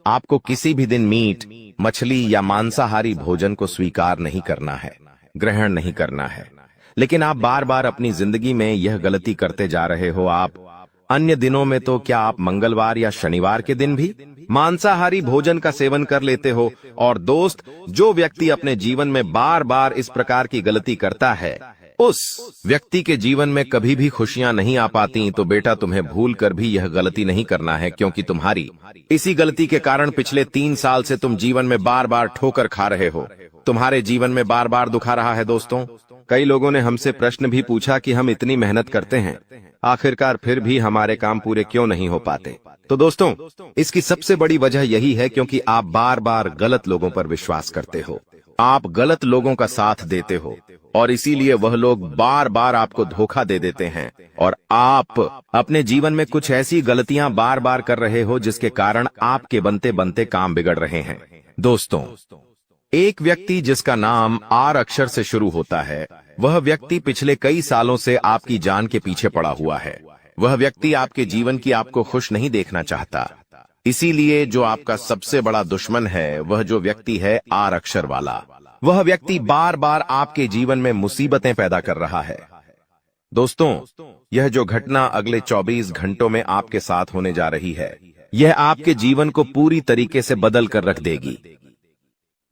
आपको किसी भी दिन मीट, मछली या मांसाहारी भोजन को स्वीकार नहीं करना है, ग्रहण नहीं करना है। लेकिन आप बार बार अपनी जिंदगी में यह गलती करते जा रहे हो। आप अन्य दिनों में तो क्या आप मंगलवार या शनिवार के दिन भी मांसाहारी भोजन का सेवन कर लेते हो। और दोस्त, जो व्यक्ति अपने जीवन में बार बार इस प्रकार की गलती करता है, उस व्यक्ति के जीवन में कभी भी खुशियां नहीं आ पाती। तो बेटा, तुम्हें भूल कर भी यह गलती नहीं करना है, क्योंकि तुम्हारी इसी गलती के कारण पिछले 3 साल से तुम जीवन में बार बार ठोकर खा रहे हो, तुम्हारे जीवन में बार बार दुख आ रहा है। दोस्तों, कई लोगों ने हमसे प्रश्न भी पूछा कि हम इतनी मेहनत करते हैं, आखिरकार फिर भी हमारे काम पूरे क्यों नहीं हो पाते। तो दोस्तों, इसकी सबसे बड़ी वजह यही है क्योंकि आप बार बार गलत लोगों पर विश्वास करते हो, आप गलत लोगों का साथ देते हो, और इसीलिए वह लोग बार बार आपको धोखा दे देते हैं। और आप अपने जीवन में कुछ ऐसी गलतियां बार बार कर रहे हो जिसके कारण आपके बनते बनते काम बिगड़ रहे हैं। दोस्तों, एक व्यक्ति जिसका नाम आर अक्षर से शुरू होता है, वह व्यक्ति पिछले कई सालों से आपकी जान के पीछे पड़ा हुआ है। वह व्यक्ति आपके जीवन की आपको खुश नहीं देखना चाहता। इसीलिए जो आपका सबसे बड़ा दुश्मन है, वह जो व्यक्ति है आर अक्षर वाला, वह व्यक्ति बार बार आपके जीवन में मुसीबतें पैदा कर रहा है। दोस्तों, यह जो घटना अगले 24 घंटों में आपके साथ होने जा रही है, यह आपके जीवन को पूरी तरीके से बदल कर रख देगी।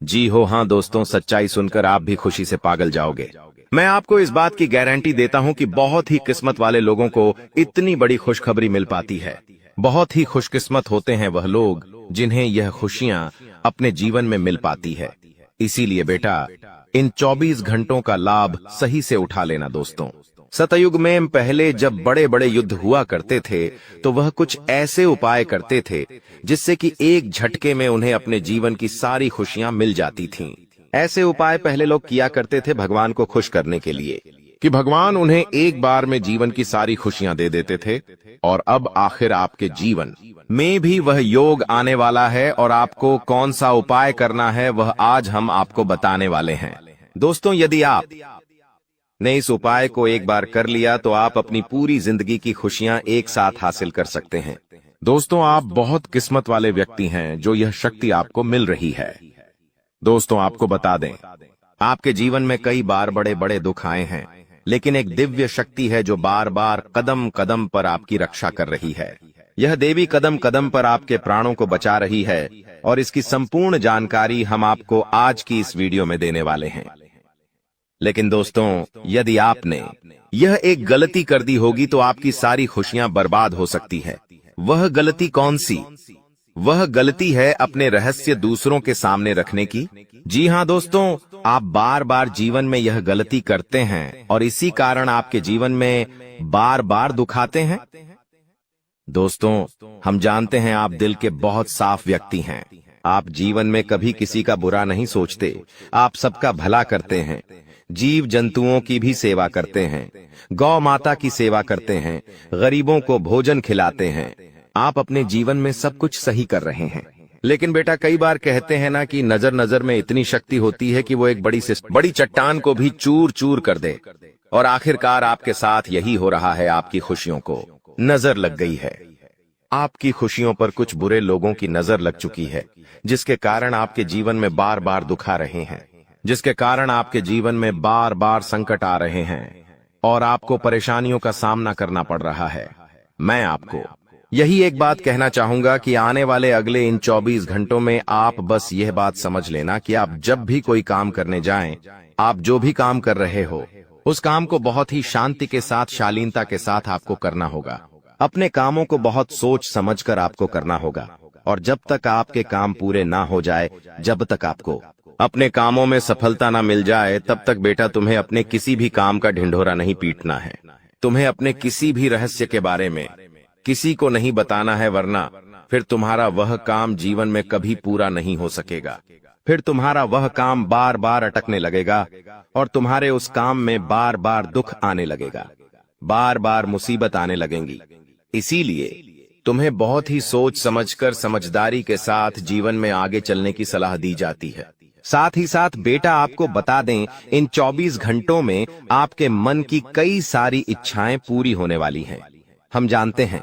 जी हो हाँ दोस्तों, सच्चाई सुनकर आप भी खुशी से पागल जाओगे। मैं आपको इस बात की गारंटी देता हूं कि बहुत ही किस्मत वाले लोगों को इतनी बड़ी खुशखबरी मिल पाती है। बहुत ही खुशकिस्मत होते हैं वह लोग जिन्हें यह खुशियां अपने जीवन में मिल पाती है। इसीलिए बेटा, इन 24 घंटों का लाभ सही से उठा लेना। दोस्तों, सतयुग में पहले जब बड़े बड़े युद्ध हुआ करते थे, तो वह कुछ ऐसे उपाय करते थे जिससे कि एक झटके में उन्हें अपने जीवन की सारी खुशियां मिल जाती थीं। ऐसे उपाय पहले लोग किया करते थे भगवान को खुश करने के लिए, कि भगवान उन्हें एक बार में जीवन की सारी खुशियां दे देते थे। और अब आखिर आपके जीवन में भी वह योग आने वाला है, और आपको कौन सा उपाय करना है वह आज हम आपको बताने वाले हैं। दोस्तों, यदि आप ने इस उपाय को एक बार कर लिया तो आप अपनी पूरी जिंदगी की खुशियां एक साथ हासिल कर सकते हैं। दोस्तों, आप बहुत किस्मत वाले व्यक्ति हैं जो यह शक्ति आपको मिल रही है। दोस्तों, आपको बता दें, आपके जीवन में कई बार बड़े बड़े दुख आए हैं, लेकिन एक दिव्य शक्ति है जो बार बार कदम कदम पर आपकी रक्षा कर रही है। यह देवी कदम कदम पर आपके प्राणों को बचा रही है, और इसकी संपूर्ण जानकारी हम आपको आज की इस वीडियो में देने वाले हैं। लेकिन दोस्तों, यदि आपने यह एक गलती कर दी होगी तो आपकी सारी खुशियां बर्बाद हो सकती है। वह गलती कौन सी? वह गलती है अपने रहस्य दूसरों के सामने रखने की। जी हां दोस्तों, आप बार बार जीवन में यह गलती करते हैं और इसी कारण आपके जीवन में बार बार दुख आते हैं। दोस्तों, हम जानते हैं आप दिल के बहुत साफ व्यक्ति हैं। आप जीवन में कभी किसी का बुरा नहीं सोचते, आप सबका भला करते हैं, जीव जंतुओं की भी सेवा करते हैं, गौ माता की सेवा करते हैं, गरीबों को भोजन खिलाते हैं। आप अपने जीवन में सब कुछ सही कर रहे हैं। लेकिन बेटा, कई बार कहते हैं ना कि नजर नजर में इतनी शक्ति होती है कि वो एक बड़ी चट्टान को भी चूर चूर कर दे। और आखिरकार आपके साथ यही हो रहा है। आपकी खुशियों को नजर लग गई है। आपकी खुशियों पर कुछ बुरे लोगों की नजर लग चुकी है, जिसके कारण आपके जीवन में बार बार दुख आ रहे हैं, जिसके कारण आपके जीवन में बार बार संकट आ रहे हैं और आपको परेशानियों का सामना करना पड़ रहा है। मैं आपको यही एक बात कहना चाहूंगा कि आने वाले अगले इन 24 घंटों में आप बस यह बात समझ लेना कि आप जब भी कोई काम करने जाएं, आप जो भी काम कर रहे हो उस काम को बहुत ही शांति के साथ, शालीनता के साथ आपको करना होगा। अपने कामों को बहुत सोच समझकर आपको करना होगा और जब तक आपके काम पूरे ना हो जाए, जब तक आपको अपने कामों में सफलता ना मिल जाए, तब तक बेटा तुम्हें अपने किसी भी काम का ढिंढोरा नहीं पीटना है। तुम्हें अपने किसी भी रहस्य के बारे में किसी को नहीं बताना है, वरना फिर तुम्हारा वह काम जीवन में कभी पूरा नहीं हो सकेगा। फिर तुम्हारा वह काम बार बार अटकने लगेगा और तुम्हारे उस काम में बार बार दुख आने लगेगा, बार बार मुसीबत आने लगेंगी। इसीलिए तुम्हें बहुत ही सोच समझकर, समझदारी के साथ जीवन में आगे चलने की सलाह दी जाती है। साथ ही साथ बेटा आपको बता दें, इन 24 घंटों में आपके मन की कई सारी इच्छाएं पूरी होने वाली हैं। हम जानते हैं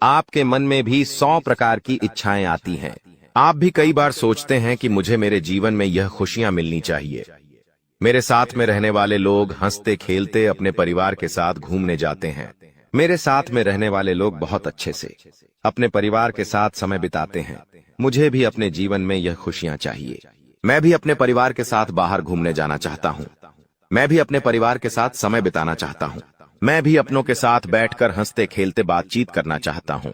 आपके मन में भी 100 प्रकार की इच्छाएं आती हैं। आप भी कई बार सोचते हैं कि मुझे मेरे जीवन में यह खुशियां मिलनी चाहिए, मेरे साथ में रहने वाले लोग हंसते खेलते अपने परिवार के साथ घूमने जाते हैं, मेरे साथ में रहने वाले लोग बहुत अच्छे से अपने परिवार के साथ समय बिताते हैं, मुझे भी अपने जीवन में यह खुशियां चाहिए। मैं भी अपने परिवार के साथ बाहर घूमने जाना चाहता हूँ, मैं भी अपने परिवार के साथ समय बिताना चाहता हूँ, मैं भी अपनों के साथ बैठकर हंसते खेलते बातचीत करना चाहता हूँ।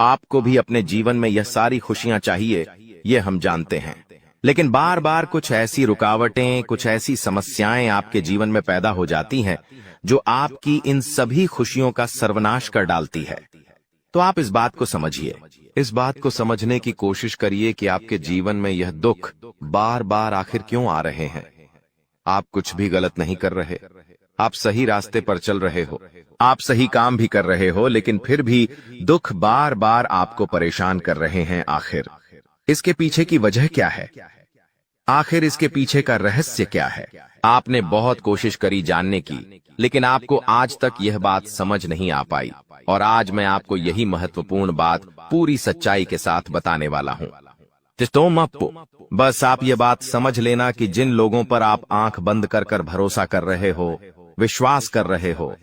आपको भी अपने जीवन में यह सारी खुशियां चाहिए, ये हम जानते हैं। लेकिन बार बार कुछ ऐसी रुकावटें, कुछ ऐसी समस्याएं आपके जीवन में पैदा हो जाती हैं जो आपकी इन सभी खुशियों का सर्वनाश कर डालती है। तो आप इस बात को समझिए, इस बात को समझने की कोशिश करिए कि आपके जीवन में यह दुख बार बार आखिर क्यों आ रहे हैं। आप कुछ भी गलत नहीं कर रहे, आप सही रास्ते पर चल रहे हो, आप सही काम भी कर रहे हो, लेकिन फिर भी दुख बार बार आपको परेशान कर रहे हैं। आखिर इसके पीछे की वजह क्या है? आखिर इसके पीछे का रहस्य क्या है? आपने बहुत कोशिश करी जानने की, लेकिन आपको आज तक यह बात समझ नहीं आ पाई और आज मैं आपको यही महत्वपूर्ण बात पूरी सच्चाई के साथ बताने वाला हूँ। बस आप ये बात समझ लेना कि जिन लोगों पर आप आंख बंद कर कर भरोसा कर रहे हो, विश्वास कर रहे हो,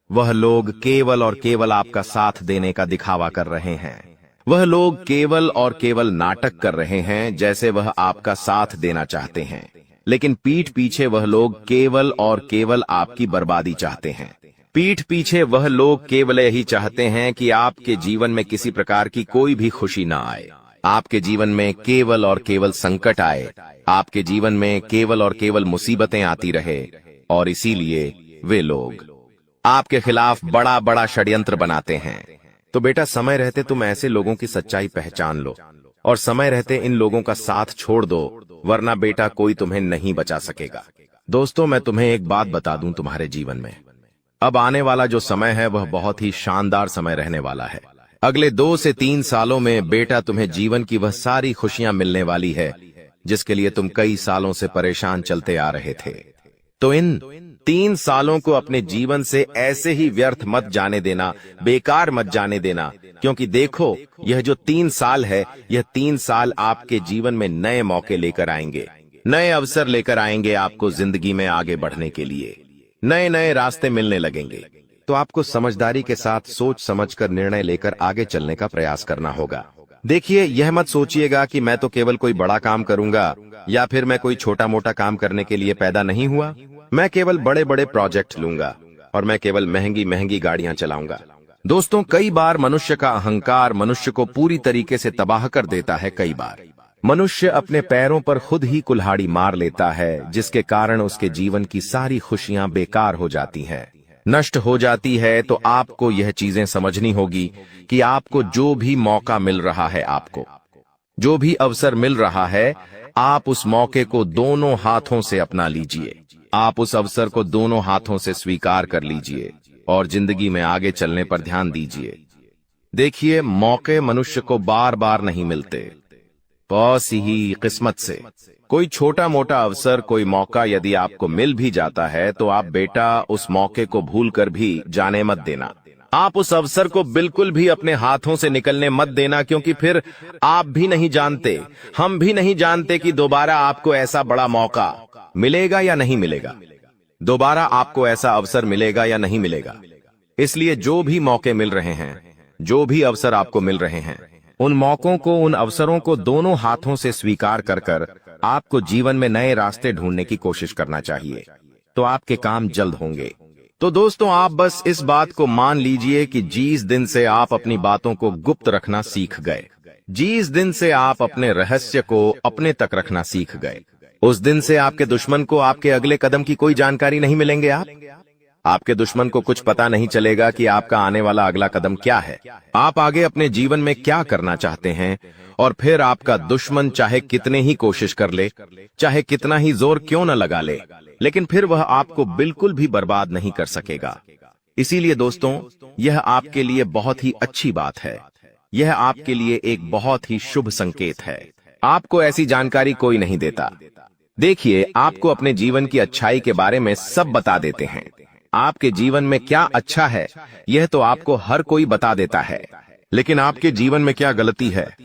वह लोग केवल और केवल आपका साथ देने का दिखावा कर रहे हैं। वह लोग केवल और केवल नाटक कर रहे हैं, जैसे वह आपका साथ देना चाहते हैं, लेकिन पीठ पीछे वह लोग केवल और केवल आपकी बर्बादी चाहते हैं। पीठ पीछे वह लोग केवल यही चाहते हैं कि आपके जीवन में किसी प्रकार की कोई भी खुशी ना आए, आपके जीवन में केवल और केवल संकट आए, आपके जीवन में केवल और केवल मुसीबतें आती रहे। और इसीलिए वे लोग आपके खिलाफ बड़ा बड़ा षड्यंत्र बनाते हैं। तो बेटा, समय रहते तुम ऐसे लोगों की सच्चाई पहचान लो और समय रहते इन लोगों का साथ छोड़ दो, वरना बेटा कोई तुम्हें नहीं बचा सकेगा। दोस्तों, मैं तुम्हें एक बात बता दूं, तुम्हारे जीवन में अब आने वाला जो समय है वह बहुत ही शानदार समय रहने वाला है। अगले 2 से 3 सालों में बेटा तुम्हें जीवन की वह सारी खुशियां मिलने वाली है जिसके लिए तुम कई सालों से परेशान चलते आ रहे थे। तो इन 3 सालों को अपने जीवन से ऐसे ही व्यर्थ मत जाने देना, बेकार मत जाने देना, क्योंकि देखो, यह जो 3 साल है, यह 3 साल आपके जीवन में नए मौके लेकर आएंगे, नए अवसर लेकर आएंगे आपको जिंदगी में आगे बढ़ने के लिए। नए नए रास्ते मिलने लगेंगे। तो आपको समझदारी के साथ सोच समझकर निर्णय लेकर आगे चलने का प्रयास करना होगा। देखिए, यह मत सोचिएगा कि मैं तो केवल कोई बड़ा काम करूंगा या फिर मैं कोई छोटा मोटा काम करने के लिए पैदा नहीं हुआ, मैं केवल बड़े बड़े प्रोजेक्ट लूंगा और मैं केवल महंगी महंगी गाड़ियां चलाऊंगा। दोस्तों, कई बार मनुष्य का अहंकार मनुष्य को पूरी तरीके से तबाह कर देता है। कई बार मनुष्य अपने पैरों पर खुद ही कुल्हाड़ी मार लेता है, जिसके कारण उसके जीवन की सारी खुशियां बेकार हो जाती हैं, नष्ट हो जाती है। तो आपको यह चीजें समझनी होगी कि आपको जो भी मौका मिल रहा है, आपको जो भी अवसर मिल रहा है, आप उस मौके को दोनों हाथों से अपना लीजिए। आप उस अवसर को दोनों हाथों से स्वीकार कर लीजिए और जिंदगी में आगे चलने पर ध्यान दीजिए। देखिए, मौके मनुष्य को बार बार नहीं मिलते, बस ही किस्मत से। कोई छोटा मोटा अवसर, कोई मौका यदि आपको मिल भी जाता है तो आप बेटा उस मौके को भूलकर भी जाने मत देना। आप उस अवसर को बिल्कुल भी अपने हाथों से निकलने मत देना, क्योंकि फिर आप भी नहीं जानते, हम भी नहीं जानते कि दोबारा आपको ऐसा बड़ा मौका मिलेगा या नहीं मिलेगा, दोबारा आपको ऐसा अवसर मिलेगा या नहीं मिलेगा। इसलिए जो भी मौके मिल रहे हैं, जो भी अवसर आपको मिल रहे हैं, उन मौकों को, उन अवसरों को दोनों हाथों से स्वीकार कर कर आपको जीवन में नए रास्ते ढूंढने की कोशिश करना चाहिए, तो आपके काम जल्द होंगे। तो दोस्तों, आप बस इस बात को मान लीजिए कि जिस दिन से आप अपनी बातों को गुप्त रखना सीख गए, जिस दिन से आप अपने रहस्य को अपने तक रखना सीख गए, उस दिन से आपके दुश्मन को आपके अगले कदम की कोई जानकारी नहीं मिलेंगे। आपके दुश्मन को कुछ पता नहीं चलेगा कि आपका आने वाला अगला कदम क्या है, आप आगे अपने जीवन में क्या करना चाहते हैं। और फिर आपका दुश्मन चाहे कितने ही कोशिश कर ले, चाहे कितना ही जोर क्यों न लगा ले, लेकिन फिर वह आपको बिल्कुल भी बर्बाद नहीं कर सकेगा। इसीलिए दोस्तों, यह आपके लिए बहुत ही अच्छी बात है, यह आपके लिए एक बहुत ही शुभ संकेत है। आपको ऐसी जानकारी कोई नहीं देता। देखिए, आपको अपने जीवन की अच्छाई के बारे में सब बता देते हैं। आपके जीवन में क्या अच्छा है, यह तो आपको हर कोई बता देता है, लेकिन आपके जीवन में क्या गलती है,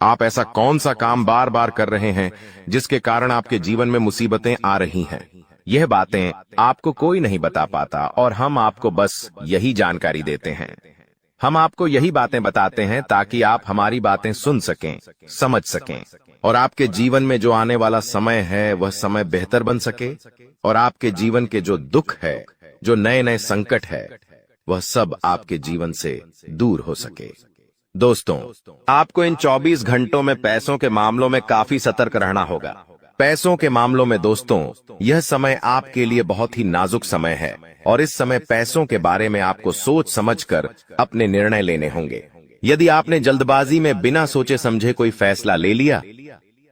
आप ऐसा कौन सा काम बार बार कर रहे हैं जिसके कारण आपके जीवन में मुसीबतें आ रही हैं, यह बातें आपको कोई नहीं बता पाता, और हम आपको बस यही जानकारी देते हैं। हम आपको यही बातें बताते हैं ताकि आप हमारी बातें सुन सकें, समझ सकें, और आपके जीवन में जो आने वाला समय है वह समय बेहतर बन सके, और आपके जीवन के जो दुख है, जो नए नए संकट है, वह सब आपके जीवन से दूर हो सके। दोस्तों, आपको इन 24 घंटों में पैसों के मामलों में काफी सतर्क रहना होगा। पैसों के मामलों में दोस्तों, यह समय आपके लिए बहुत ही नाजुक समय है, और इस समय पैसों के बारे में आपको सोच समझकर अपने निर्णय लेने होंगे। यदि आपने जल्दबाजी में बिना सोचे समझे कोई फैसला ले लिया,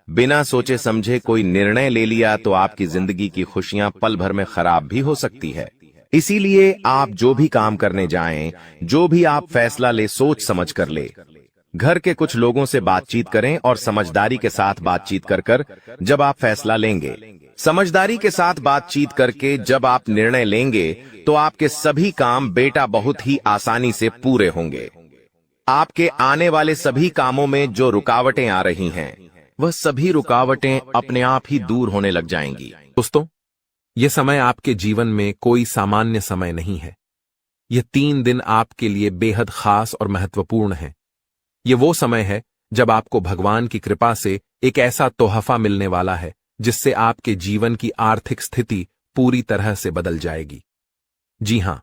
बिना सोचे समझे कोई निर्णय ले लिया, तो आपकी जिंदगी की खुशियां पल भर में खराब भी हो सकती है। इसीलिए आप जो भी काम करने जाएं, जो भी आप फैसला ले, सोच समझ कर ले। घर के कुछ लोगों से बातचीत करें और समझदारी के साथ बातचीत कर कर जब आप फैसला लेंगे, समझदारी के साथ बातचीत करके जब आप निर्णय लेंगे, तो आपके सभी काम बेटा बहुत ही आसानी से पूरे होंगे। आपके आने वाले सभी कामों में जो रुकावटें आ रही हैं, वह सभी रुकावटें अपने आप ही दूर होने लग जाएंगी। दोस्तों, यह समय आपके जीवन में कोई सामान्य समय नहीं है। यह 3 दिन आपके लिए बेहद खास और महत्वपूर्ण है। यह वो समय है जब आपको भगवान की कृपा से एक ऐसा तोहफा मिलने वाला है जिससे आपके जीवन की आर्थिक स्थिति पूरी तरह से बदल जाएगी। जी हां,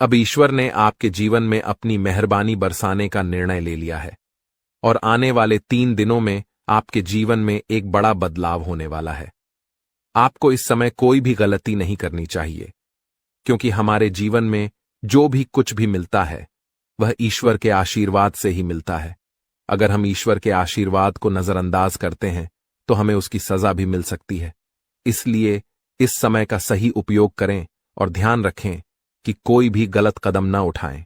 अब ईश्वर ने आपके जीवन में अपनी मेहरबानी बरसाने का निर्णय ले लिया है, और आने वाले 3 दिनों में आपके जीवन में एक बड़ा बदलाव होने वाला है। आपको इस समय कोई भी गलती नहीं करनी चाहिए, क्योंकि हमारे जीवन में जो भी कुछ भी मिलता है वह ईश्वर के आशीर्वाद से ही मिलता है। अगर हम ईश्वर के आशीर्वाद को नजरअंदाज करते हैं तो हमें उसकी सजा भी मिल सकती है। इसलिए इस समय का सही उपयोग करें और ध्यान रखें कि कोई भी गलत कदम न उठाएं।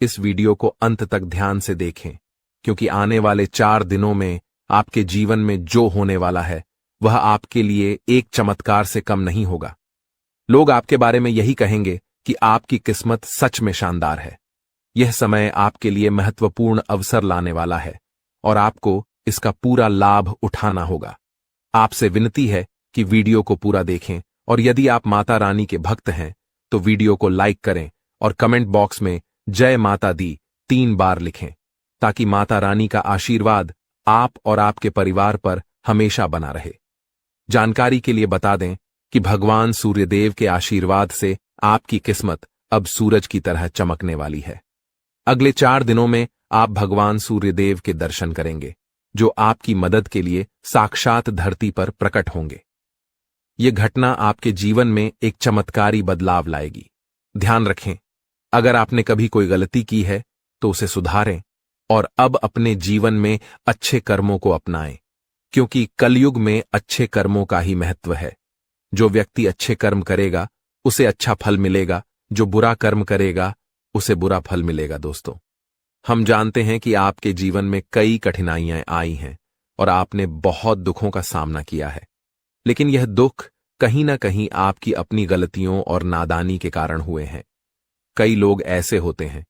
इस वीडियो को अंत तक ध्यान से देखें, क्योंकि आने वाले 4 दिनों में आपके जीवन में जो होने वाला है वह आपके लिए एक चमत्कार से कम नहीं होगा। लोग आपके बारे में यही कहेंगे कि आपकी किस्मत सच में शानदार है। यह समय आपके लिए महत्वपूर्ण अवसर लाने वाला है, और आपको इसका पूरा लाभ उठाना होगा। आपसे विनती है कि वीडियो को पूरा देखें, और यदि आप माता रानी के भक्त हैं तो वीडियो को लाइक करें और कमेंट बॉक्स में जय माता दी 3 बार लिखें, ताकि माता रानी का आशीर्वाद आप और आपके परिवार पर हमेशा बना रहे। जानकारी के लिए बता दें कि भगवान सूर्यदेव के आशीर्वाद से आपकी किस्मत अब सूरज की तरह चमकने वाली है। अगले 4 दिनों में आप भगवान सूर्यदेव के दर्शन करेंगे, जो आपकी मदद के लिए साक्षात धरती पर प्रकट होंगे। यह घटना आपके जीवन में एक चमत्कारी बदलाव लाएगी। ध्यान रखें, अगर आपने कभी कोई गलती की है तो उसे सुधारें, और अब अपने जीवन में अच्छे कर्मों को अपनाएं, क्योंकि कलयुग में अच्छे कर्मों का ही महत्व है। जो व्यक्ति अच्छे कर्म करेगा उसे अच्छा फल मिलेगा, जो बुरा कर्म करेगा उसे बुरा फल मिलेगा। दोस्तों, हम जानते हैं कि आपके जीवन में कई कठिनाइयां आई हैं और आपने बहुत दुखों का सामना किया है, लेकिन यह दुख कहीं ना कहीं आपकी अपनी गलतियों और नादानी के कारण हुए हैं। कई लोग ऐसे होते हैं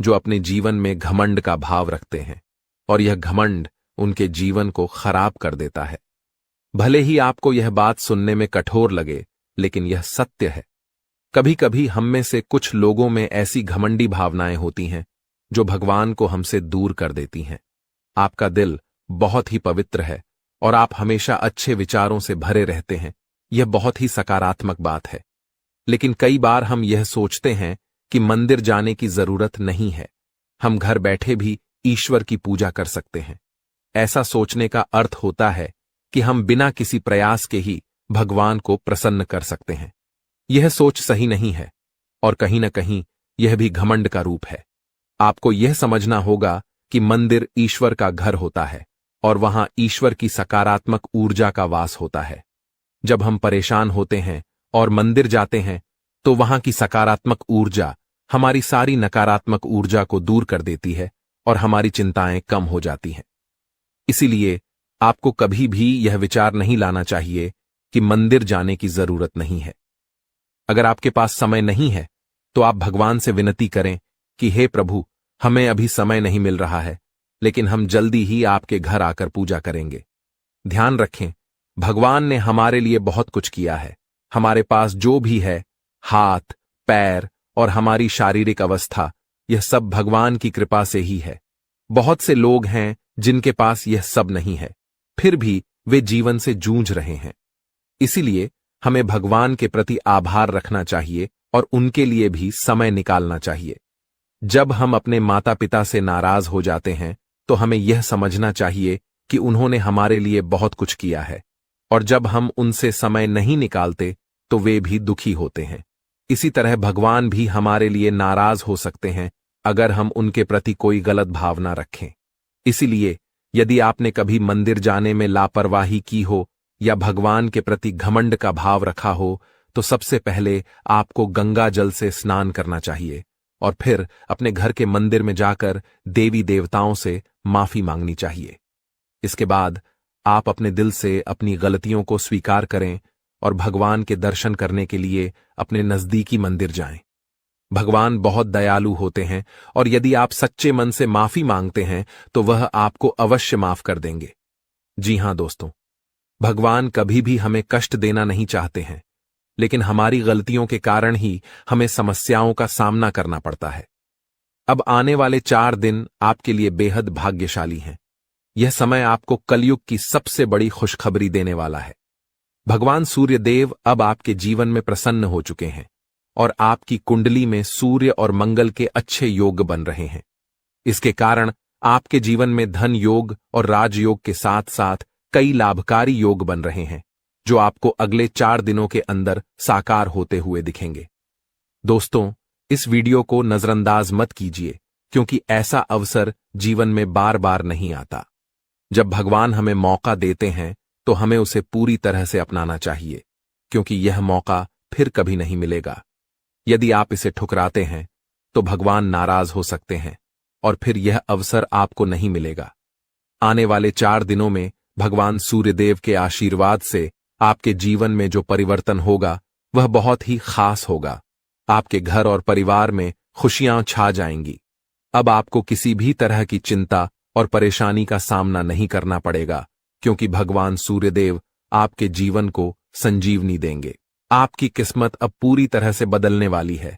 जो अपने जीवन में घमंड का भाव रखते हैं और यह घमंड उनके जीवन को खराब कर देता है। भले ही आपको यह बात सुनने में कठोर लगे, लेकिन यह सत्य है। कभी कभी हम में से कुछ लोगों में ऐसी घमंडी भावनाएं होती हैं जो भगवान को हमसे दूर कर देती हैं। आपका दिल बहुत ही पवित्र है और आप हमेशा अच्छे विचारों से भरे रहते हैं। यह बहुत ही सकारात्मक बात है। लेकिन कई बार हम यह सोचते हैं कि मंदिर जाने की जरूरत नहीं है, हम घर बैठे भी ईश्वर की पूजा कर सकते हैं। ऐसा सोचने का अर्थ होता है कि हम बिना किसी प्रयास के ही भगवान को प्रसन्न कर सकते हैं। यह सोच सही नहीं है और कहीं न कहीं यह भी घमंड का रूप है। आपको यह समझना होगा कि मंदिर ईश्वर का घर होता है और वहां ईश्वर की सकारात्मक ऊर्जा का वास होता है। जब हम परेशान होते हैं और मंदिर जाते हैं तो वहां की सकारात्मक ऊर्जा हमारी सारी नकारात्मक ऊर्जा को दूर कर देती है और हमारी चिंताएं कम हो जाती हैं। इसीलिए आपको कभी भी यह विचार नहीं लाना चाहिए कि मंदिर जाने की जरूरत नहीं है। अगर आपके पास समय नहीं है तो आप भगवान से विनती करें कि हे प्रभु, हमें अभी समय नहीं मिल रहा है, लेकिन हम जल्दी ही आपके घर आकर पूजा करेंगे। ध्यान रखें, भगवान ने हमारे लिए बहुत कुछ किया है। हमारे पास जो भी है, हाथ, पैर और हमारी शारीरिक अवस्था, यह सब भगवान की कृपा से ही है। बहुत से लोग हैं जिनके पास यह सब नहीं है, फिर भी वे जीवन से जूझ रहे हैं। इसीलिए हमें भगवान के प्रति आभार रखना चाहिए और उनके लिए भी समय निकालना चाहिए। जब हम अपने माता पिता से नाराज हो जाते हैं तो हमें यह समझना चाहिए कि उन्होंने हमारे लिए बहुत कुछ किया है, और जब हम उनसे समय नहीं निकालते तो वे भी दुखी होते हैं। इसी तरह भगवान भी हमारे लिए नाराज हो सकते हैं अगर हम उनके प्रति कोई गलत भावना रखें। इसीलिए यदि आपने कभी मंदिर जाने में लापरवाही की हो या भगवान के प्रति घमंड का भाव रखा हो, तो सबसे पहले आपको गंगा जल से स्नान करना चाहिए और फिर अपने घर के मंदिर में जाकर देवी देवताओं से माफी मांगनी चाहिए। इसके बाद आप अपने दिल से अपनी गलतियों को स्वीकार करें और भगवान के दर्शन करने के लिए अपने नजदीकी मंदिर जाएं। भगवान बहुत दयालु होते हैं और यदि आप सच्चे मन से माफी मांगते हैं तो वह आपको अवश्य माफ कर देंगे। जी हां दोस्तों, भगवान कभी भी हमें कष्ट देना नहीं चाहते हैं, लेकिन हमारी गलतियों के कारण ही हमें समस्याओं का सामना करना पड़ता है। अब आने वाले 4 दिन आपके लिए बेहद भाग्यशाली हैं। यह समय आपको कलयुग की सबसे बड़ी खुशखबरी देने वाला है। भगवान सूर्य देव अब आपके जीवन में प्रसन्न हो चुके हैं और आपकी कुंडली में सूर्य और मंगल के अच्छे योग बन रहे हैं। इसके कारण आपके जीवन में धन योग और राजयोग के साथ साथ कई लाभकारी योग बन रहे हैं, जो आपको अगले 4 दिनों के अंदर साकार होते हुए दिखेंगे। दोस्तों, इस वीडियो को नजरअंदाज मत कीजिए, क्योंकि ऐसा अवसर जीवन में बार बार नहीं आता। जब भगवान हमें मौका देते हैं तो हमें उसे पूरी तरह से अपनाना चाहिए, क्योंकि यह मौका फिर कभी नहीं मिलेगा। यदि आप इसे ठुकराते हैं तो भगवान नाराज हो सकते हैं और फिर यह अवसर आपको नहीं मिलेगा। आने वाले 4 दिनों में भगवान सूर्यदेव के आशीर्वाद से आपके जीवन में जो परिवर्तन होगा वह बहुत ही खास होगा। आपके घर और परिवार में खुशियां छा जाएंगी। अब आपको किसी भी तरह की चिंता और परेशानी का सामना नहीं करना पड़ेगा, क्योंकि भगवान सूर्यदेव आपके जीवन को संजीवनी देंगे। आपकी किस्मत अब पूरी तरह से बदलने वाली है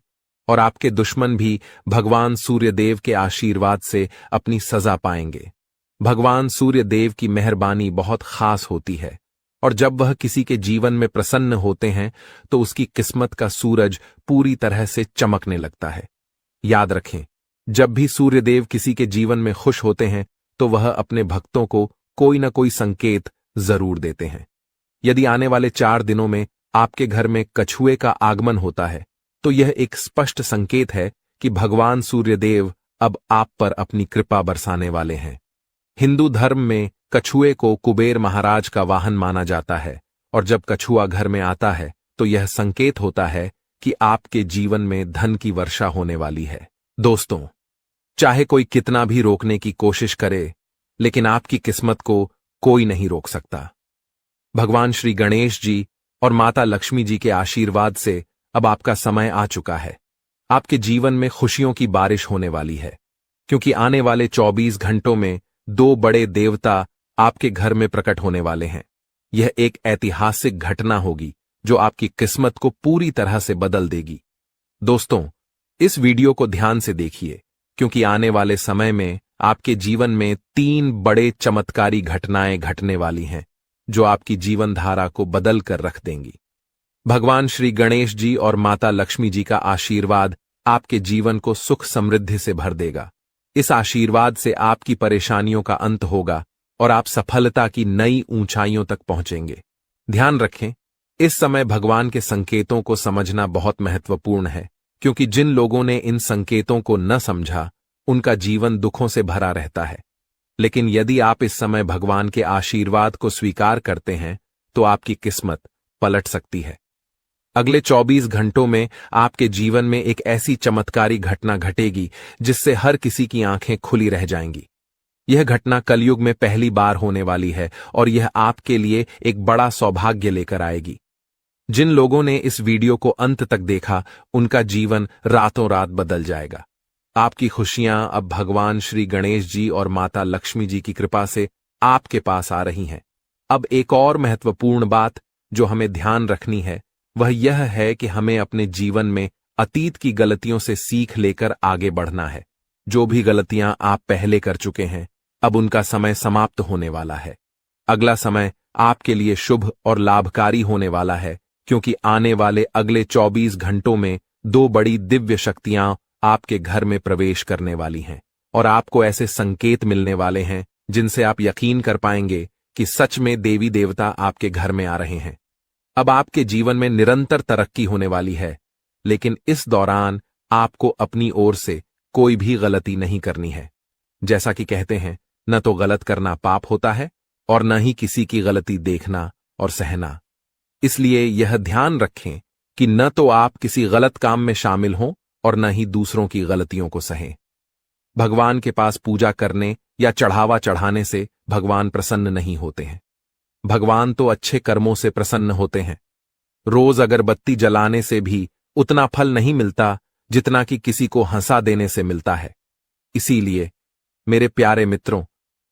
और आपके दुश्मन भी भगवान सूर्यदेव के आशीर्वाद से अपनी सजा पाएंगे। भगवान सूर्यदेव की मेहरबानी बहुत खास होती है और जब वह किसी के जीवन में प्रसन्न होते हैं तो उसकी किस्मत का सूरज पूरी तरह से चमकने लगता है। याद रखें, जब भी सूर्यदेव किसी के जीवन में खुश होते हैं तो वह अपने भक्तों को कोई न कोई संकेत जरूर देते हैं। यदि आने वाले 4 दिनों में आपके घर में कछुए का आगमन होता है तो यह एक स्पष्ट संकेत है कि भगवान सूर्यदेव अब आप पर अपनी कृपा बरसाने वाले हैं। हिंदू धर्म में कछुए को कुबेर महाराज का वाहन माना जाता है और जब कछुआ घर में आता है तो यह संकेत होता है कि आपके जीवन में धन की वर्षा होने वाली है। दोस्तों, चाहे कोई कितना भी रोकने की कोशिश करे, लेकिन आपकी किस्मत को कोई नहीं रोक सकता। भगवान श्री गणेश जी और माता लक्ष्मी जी के आशीर्वाद से अब आपका समय आ चुका है। आपके जीवन में खुशियों की बारिश होने वाली है, क्योंकि आने वाले 24 घंटों में 2 बड़े देवता आपके घर में प्रकट होने वाले हैं। यह एक ऐतिहासिक घटना होगी जो आपकी किस्मत को पूरी तरह से बदल देगी। दोस्तों, इस वीडियो को ध्यान से देखिए, क्योंकि आने वाले समय में आपके जीवन में 3 बड़े चमत्कारी घटनाएं घटने वाली हैं, जो आपकी जीवन धारा को बदल कर रख देंगी। भगवान श्री गणेश जी और माता लक्ष्मी जी का आशीर्वाद आपके जीवन को सुख समृद्धि से भर देगा। इस आशीर्वाद से आपकी परेशानियों का अंत होगा और आप सफलता की नई ऊंचाइयों तक पहुंचेंगे। ध्यान रखें, इस समय भगवान के संकेतों को समझना बहुत महत्वपूर्ण है, क्योंकि जिन लोगों ने इन संकेतों को न समझा, उनका जीवन दुखों से भरा रहता है। लेकिन यदि आप इस समय भगवान के आशीर्वाद को स्वीकार करते हैं, तो आपकी किस्मत पलट सकती है। अगले 24 घंटों में आपके जीवन में एक ऐसी चमत्कारी घटना घटेगी जिससे हर किसी की आंखें खुली रह जाएंगी। यह घटना कलयुग में पहली बार होने वाली है और यह आपके लिए एक बड़ा सौभाग्य लेकर आएगी। जिन लोगों ने इस वीडियो को अंत तक देखा, उनका जीवन रातों रात बदल जाएगा। आपकी खुशियां अब भगवान श्री गणेश जी और माता लक्ष्मी जी की कृपा से आपके पास आ रही हैं। अब एक और महत्वपूर्ण बात जो हमें ध्यान रखनी है, वह यह है कि हमें अपने जीवन में अतीत की गलतियों से सीख लेकर आगे बढ़ना है। जो भी गलतियां आप पहले कर चुके हैं, अब उनका समय समाप्त होने वाला है। अगला समय आपके लिए शुभ और लाभकारी होने वाला है, क्योंकि आने वाले अगले 24 घंटों में 2 बड़ी दिव्य शक्तियां आपके घर में प्रवेश करने वाली हैं और आपको ऐसे संकेत मिलने वाले हैं जिनसे आप यकीन कर पाएंगे कि सच में देवी देवता आपके घर में आ रहे हैं। अब आपके जीवन में निरंतर तरक्की होने वाली है, लेकिन इस दौरान आपको अपनी ओर से कोई भी गलती नहीं करनी है। जैसा कि कहते हैं, न तो गलत करना पाप होता है और न ही किसी की गलती देखना और सहना। इसलिए यह ध्यान रखें कि न तो आप किसी गलत काम में शामिल हों और न ही दूसरों की गलतियों को सहें। भगवान के पास पूजा करने या चढ़ावा चढ़ाने से भगवान प्रसन्न नहीं होते हैं। भगवान तो अच्छे कर्मों से प्रसन्न होते हैं। रोज अगरबत्ती जलाने से भी उतना फल नहीं मिलता जितना कि किसी को हंसा देने से मिलता है। इसीलिए मेरे प्यारे मित्रों,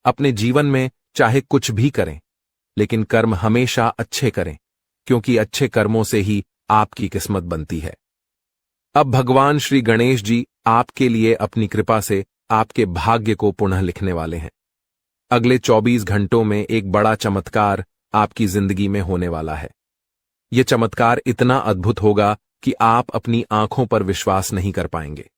अपने जीवन में चाहे कुछ भी करें, लेकिन कर्म हमेशा अच्छे करें, क्योंकि अच्छे कर्मों से ही आपकी किस्मत बनती है। अब भगवान श्री गणेश जी आपके लिए अपनी कृपा से आपके भाग्य को पुनः लिखने वाले हैं। अगले 24 घंटों में एक बड़ा चमत्कार आपकी जिंदगी में होने वाला है। यह चमत्कार इतना अद्भुत होगा कि आप अपनी आंखों पर विश्वास नहीं कर पाएंगे।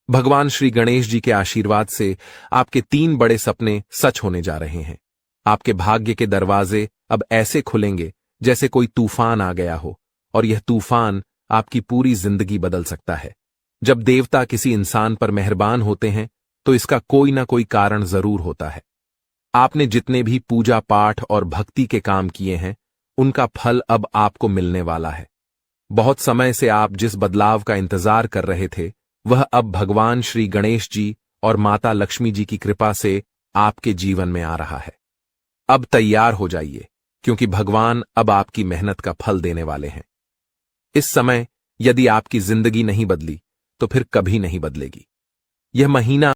भगवान श्री गणेश जी के आशीर्वाद से आपके 3 बड़े सपने सच होने जा रहे हैं। आपके भाग्य के दरवाजे अब ऐसे खुलेंगे जैसे कोई तूफान आ गया हो, और यह तूफान आपकी पूरी जिंदगी बदल सकता है। जब देवता किसी इंसान पर मेहरबान होते हैं, तो इसका कोई ना कोई कारण जरूर होता है। आपने जितने भी पूजा पाठ और भक्ति के काम किए हैं, उनका फल अब आपको मिलने वाला है। बहुत समय से आप जिस बदलाव का इंतजार कर रहे थे, वह अब भगवान श्री गणेश जी और माता लक्ष्मी जी की कृपा से आपके जीवन में आ रहा है। अब तैयार हो जाइए, क्योंकि भगवान अब आपकी मेहनत का फल देने वाले हैं। इस समय यदि आपकी जिंदगी नहीं बदली, तो फिर कभी नहीं बदलेगी। यह महीना